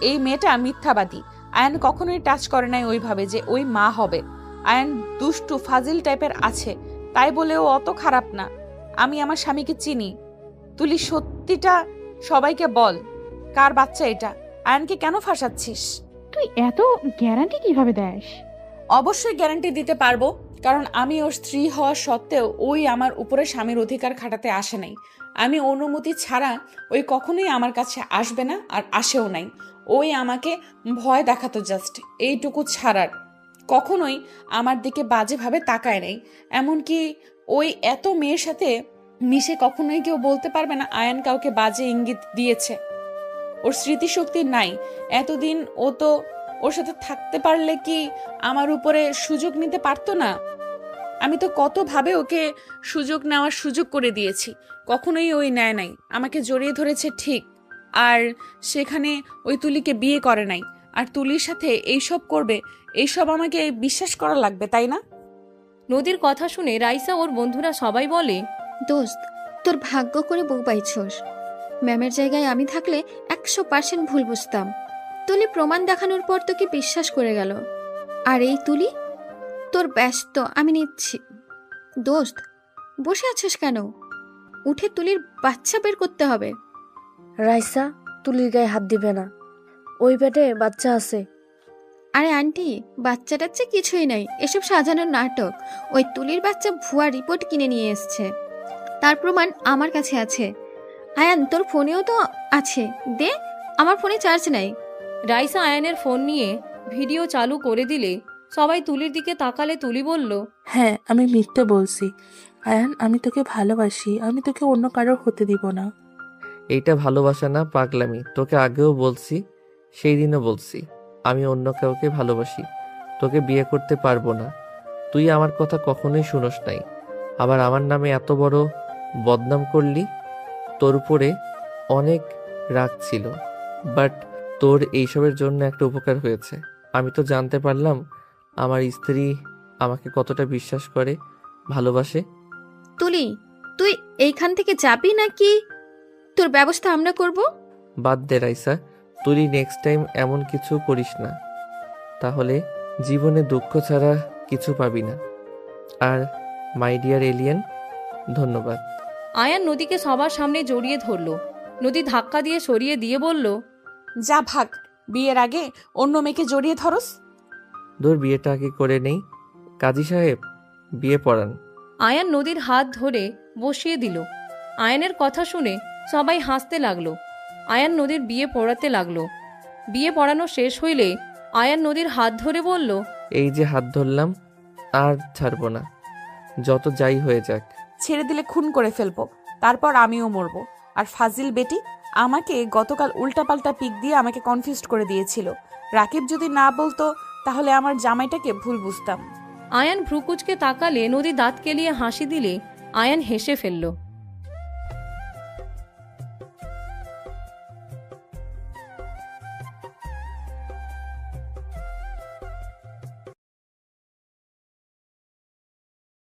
এই মেয়েটা মিথ্যাবাদী। আয়ান কখনোই টাচ করে নাই ওইভাবে যে ওই মা হবে। আয়ান দুষ্টু ফাজিল টাইপের আছে, তাই বলে ও অত খারাপ না। আমি আমার স্বামীকে চিনি। তুলি সত্যিটা সবাইকে বল, কার বাচ্চা এটা? আয়ানকে কেন ফাঁসাচ্ছিস? তুই এত গ্যারান্টি কিভাবে দেস? অবশ্যই গ্যারান্টি দিতে পারবো, কারণ আমি ওর স্ত্রী হওয়া সত্ত্বেও ওই আমার উপরে স্বামীর অধিকার খাটাতে আসে নাই। আমি অনুমতি ছাড়া ওই কখনোই আমার কাছে আসবে না, আর আসেও নাই। ওই আমাকে ভয় দেখাতো জাস্ট, এইটুকু ছাড়ার। কখনোই আমার দিকে বাজেভাবে তাকায় নাই। এমনকি ওই এত মেয়ের সাথে মিশে কখনোই কেউ বলতে পারবে না আয়ান কাউকে বাজে ইঙ্গিত দিয়েছে। ওর স্মৃতিশক্তি নাই। এতদিন ও তো ওর সাথে থাকতে পারলে কি আমার উপরে সুযোগ নিতে পারতো না? আমি তো কতভাবে ওকে সুযোগ নেওয়ার সুযোগ করে দিয়েছি, কখনোই ওই নেয় নাই। আমাকে জড়িয়ে ধরেছে ঠিক, আর সেখানে ওই তুলিকে বিয়ে করে নাই। আর তুলির সাথে এইসব করবে, এইসব আমাকে বিশ্বাস করা লাগবে, তাই না? নদীর কথা শুনে রাইসা ওর বন্ধুরা সবাই বলে, দোস্ত, তোর ভাগ্য করে বউ পাইছস। ম্যামের জায়গায় আমি থাকলে 100% ভুল বুঝতাম। তুলি প্রমাণ দেখানোর পর তোকে বিশ্বাস করে গেল। আর এই তুলি তোর ব্যস্ত, আমি নিচ্ছি। দোস্ত, বসে আছিস কেন? উঠে তুলির বাচ্চা বের করতে হবে। রাইসা, তুলির গায়ে হাত দিবে না, ওই পেটে বাচ্চা আছে। আরে আন্টি, বাচ্চা টাচ্চা কিছুই নাই, এসব সাজানোর নাটক। ওই তুলির বাচ্চা ভুয়া রিপোর্ট কিনে নিয়ে এসছে, তার প্রমাণ আমার কাছে আছে। আয়ান, তোর ফোনেও তো আছে, দে, আমার ফোনে চার্জ নাই। রাইসা আয়ানের ফোন নিয়ে ভিডিও চালু করে দিলে সবাই তুলির দিকে তাকালে তুলি বলল, হ্যাঁ, আমি মিথ্যে বলছি। আয়ান, আমি তোকে ভালোবাসি, আমি তোকে অন্য কারোর হতে দিব না। এইটা ভালোবাসা না, পাগলামি। তোকে আগেও বলছি, সেই দিনও বলছি, আমি অন্য কাউকে ভালোবাসি। তোকে বিয়ে করতে পারবো না। তুই আমার কথা কখনোই শুনোস নাই, আবার আমার নামে এত বড় বদনাম করলি। তোর উপরে অনেক রাগ ছিল, বাট তোর এইসবের জন্য একটা উপকার হয়েছে। আমি তো জানতে পারলাম আমার স্ত্রী আমাকে কতটা বিশ্বাস করে, ভালোবাসে। তুলি, তুই এইখান থেকে যাবি নাকি তোর ব্যবস্থা আমরা করব? বাদ দে রাইসা, তুই নেক্সট টাইম এমন কিছু করিস না, তাহলে জীবনে দুঃখ ছাড়া কিছু পাবি না। আর মাই ডিয়ার এলিয়েন, ধন্যবাদ। আয়ান নদীকে সবার সামনে জড়িয়ে ধরল। নদী ধাক্কা দিয়ে সরিয়ে দিয়ে বলল, যা ভাগ, বিয়ের আগে অন্য মেয়েকে জড়িয়ে ধরস। তোর বিয়েটা আগে করে নেই। কাজী সাহেব, বিয়ে পড়ান। আয়ান নদীর হাত ধরে বসিয়ে দিল। আয়ানের কথা শুনে সবাই হাসতে লাগলো। আয়ান নদীর বিয়ে পড়াতে লাগলো। বিয়ে পড়ানো শেষ হইলে আয়ান নদীর হাত ধরে বলল, এই যে হাত ধরলাম, আর ছাড়বো না, যত যাই হয়ে যাক। ছেড়ে দিলে খুন করে ফেলবো, তারপর আমিও মরবো। আর ফাজিল বেটি আমাকে গতকাল উল্টাপাল্টা পিক দিয়ে আমাকে কনফিউজ করে দিয়েছিল। রাকিব যদি না বলতো তাহলে আমার জামাইটাকে ভুল বুঝতাম। আয়ান ভ্রুকুচকে তাকালে নদী দাঁত কেলিয়ে হাসি দিলে আয়ান হেসে ফেলল।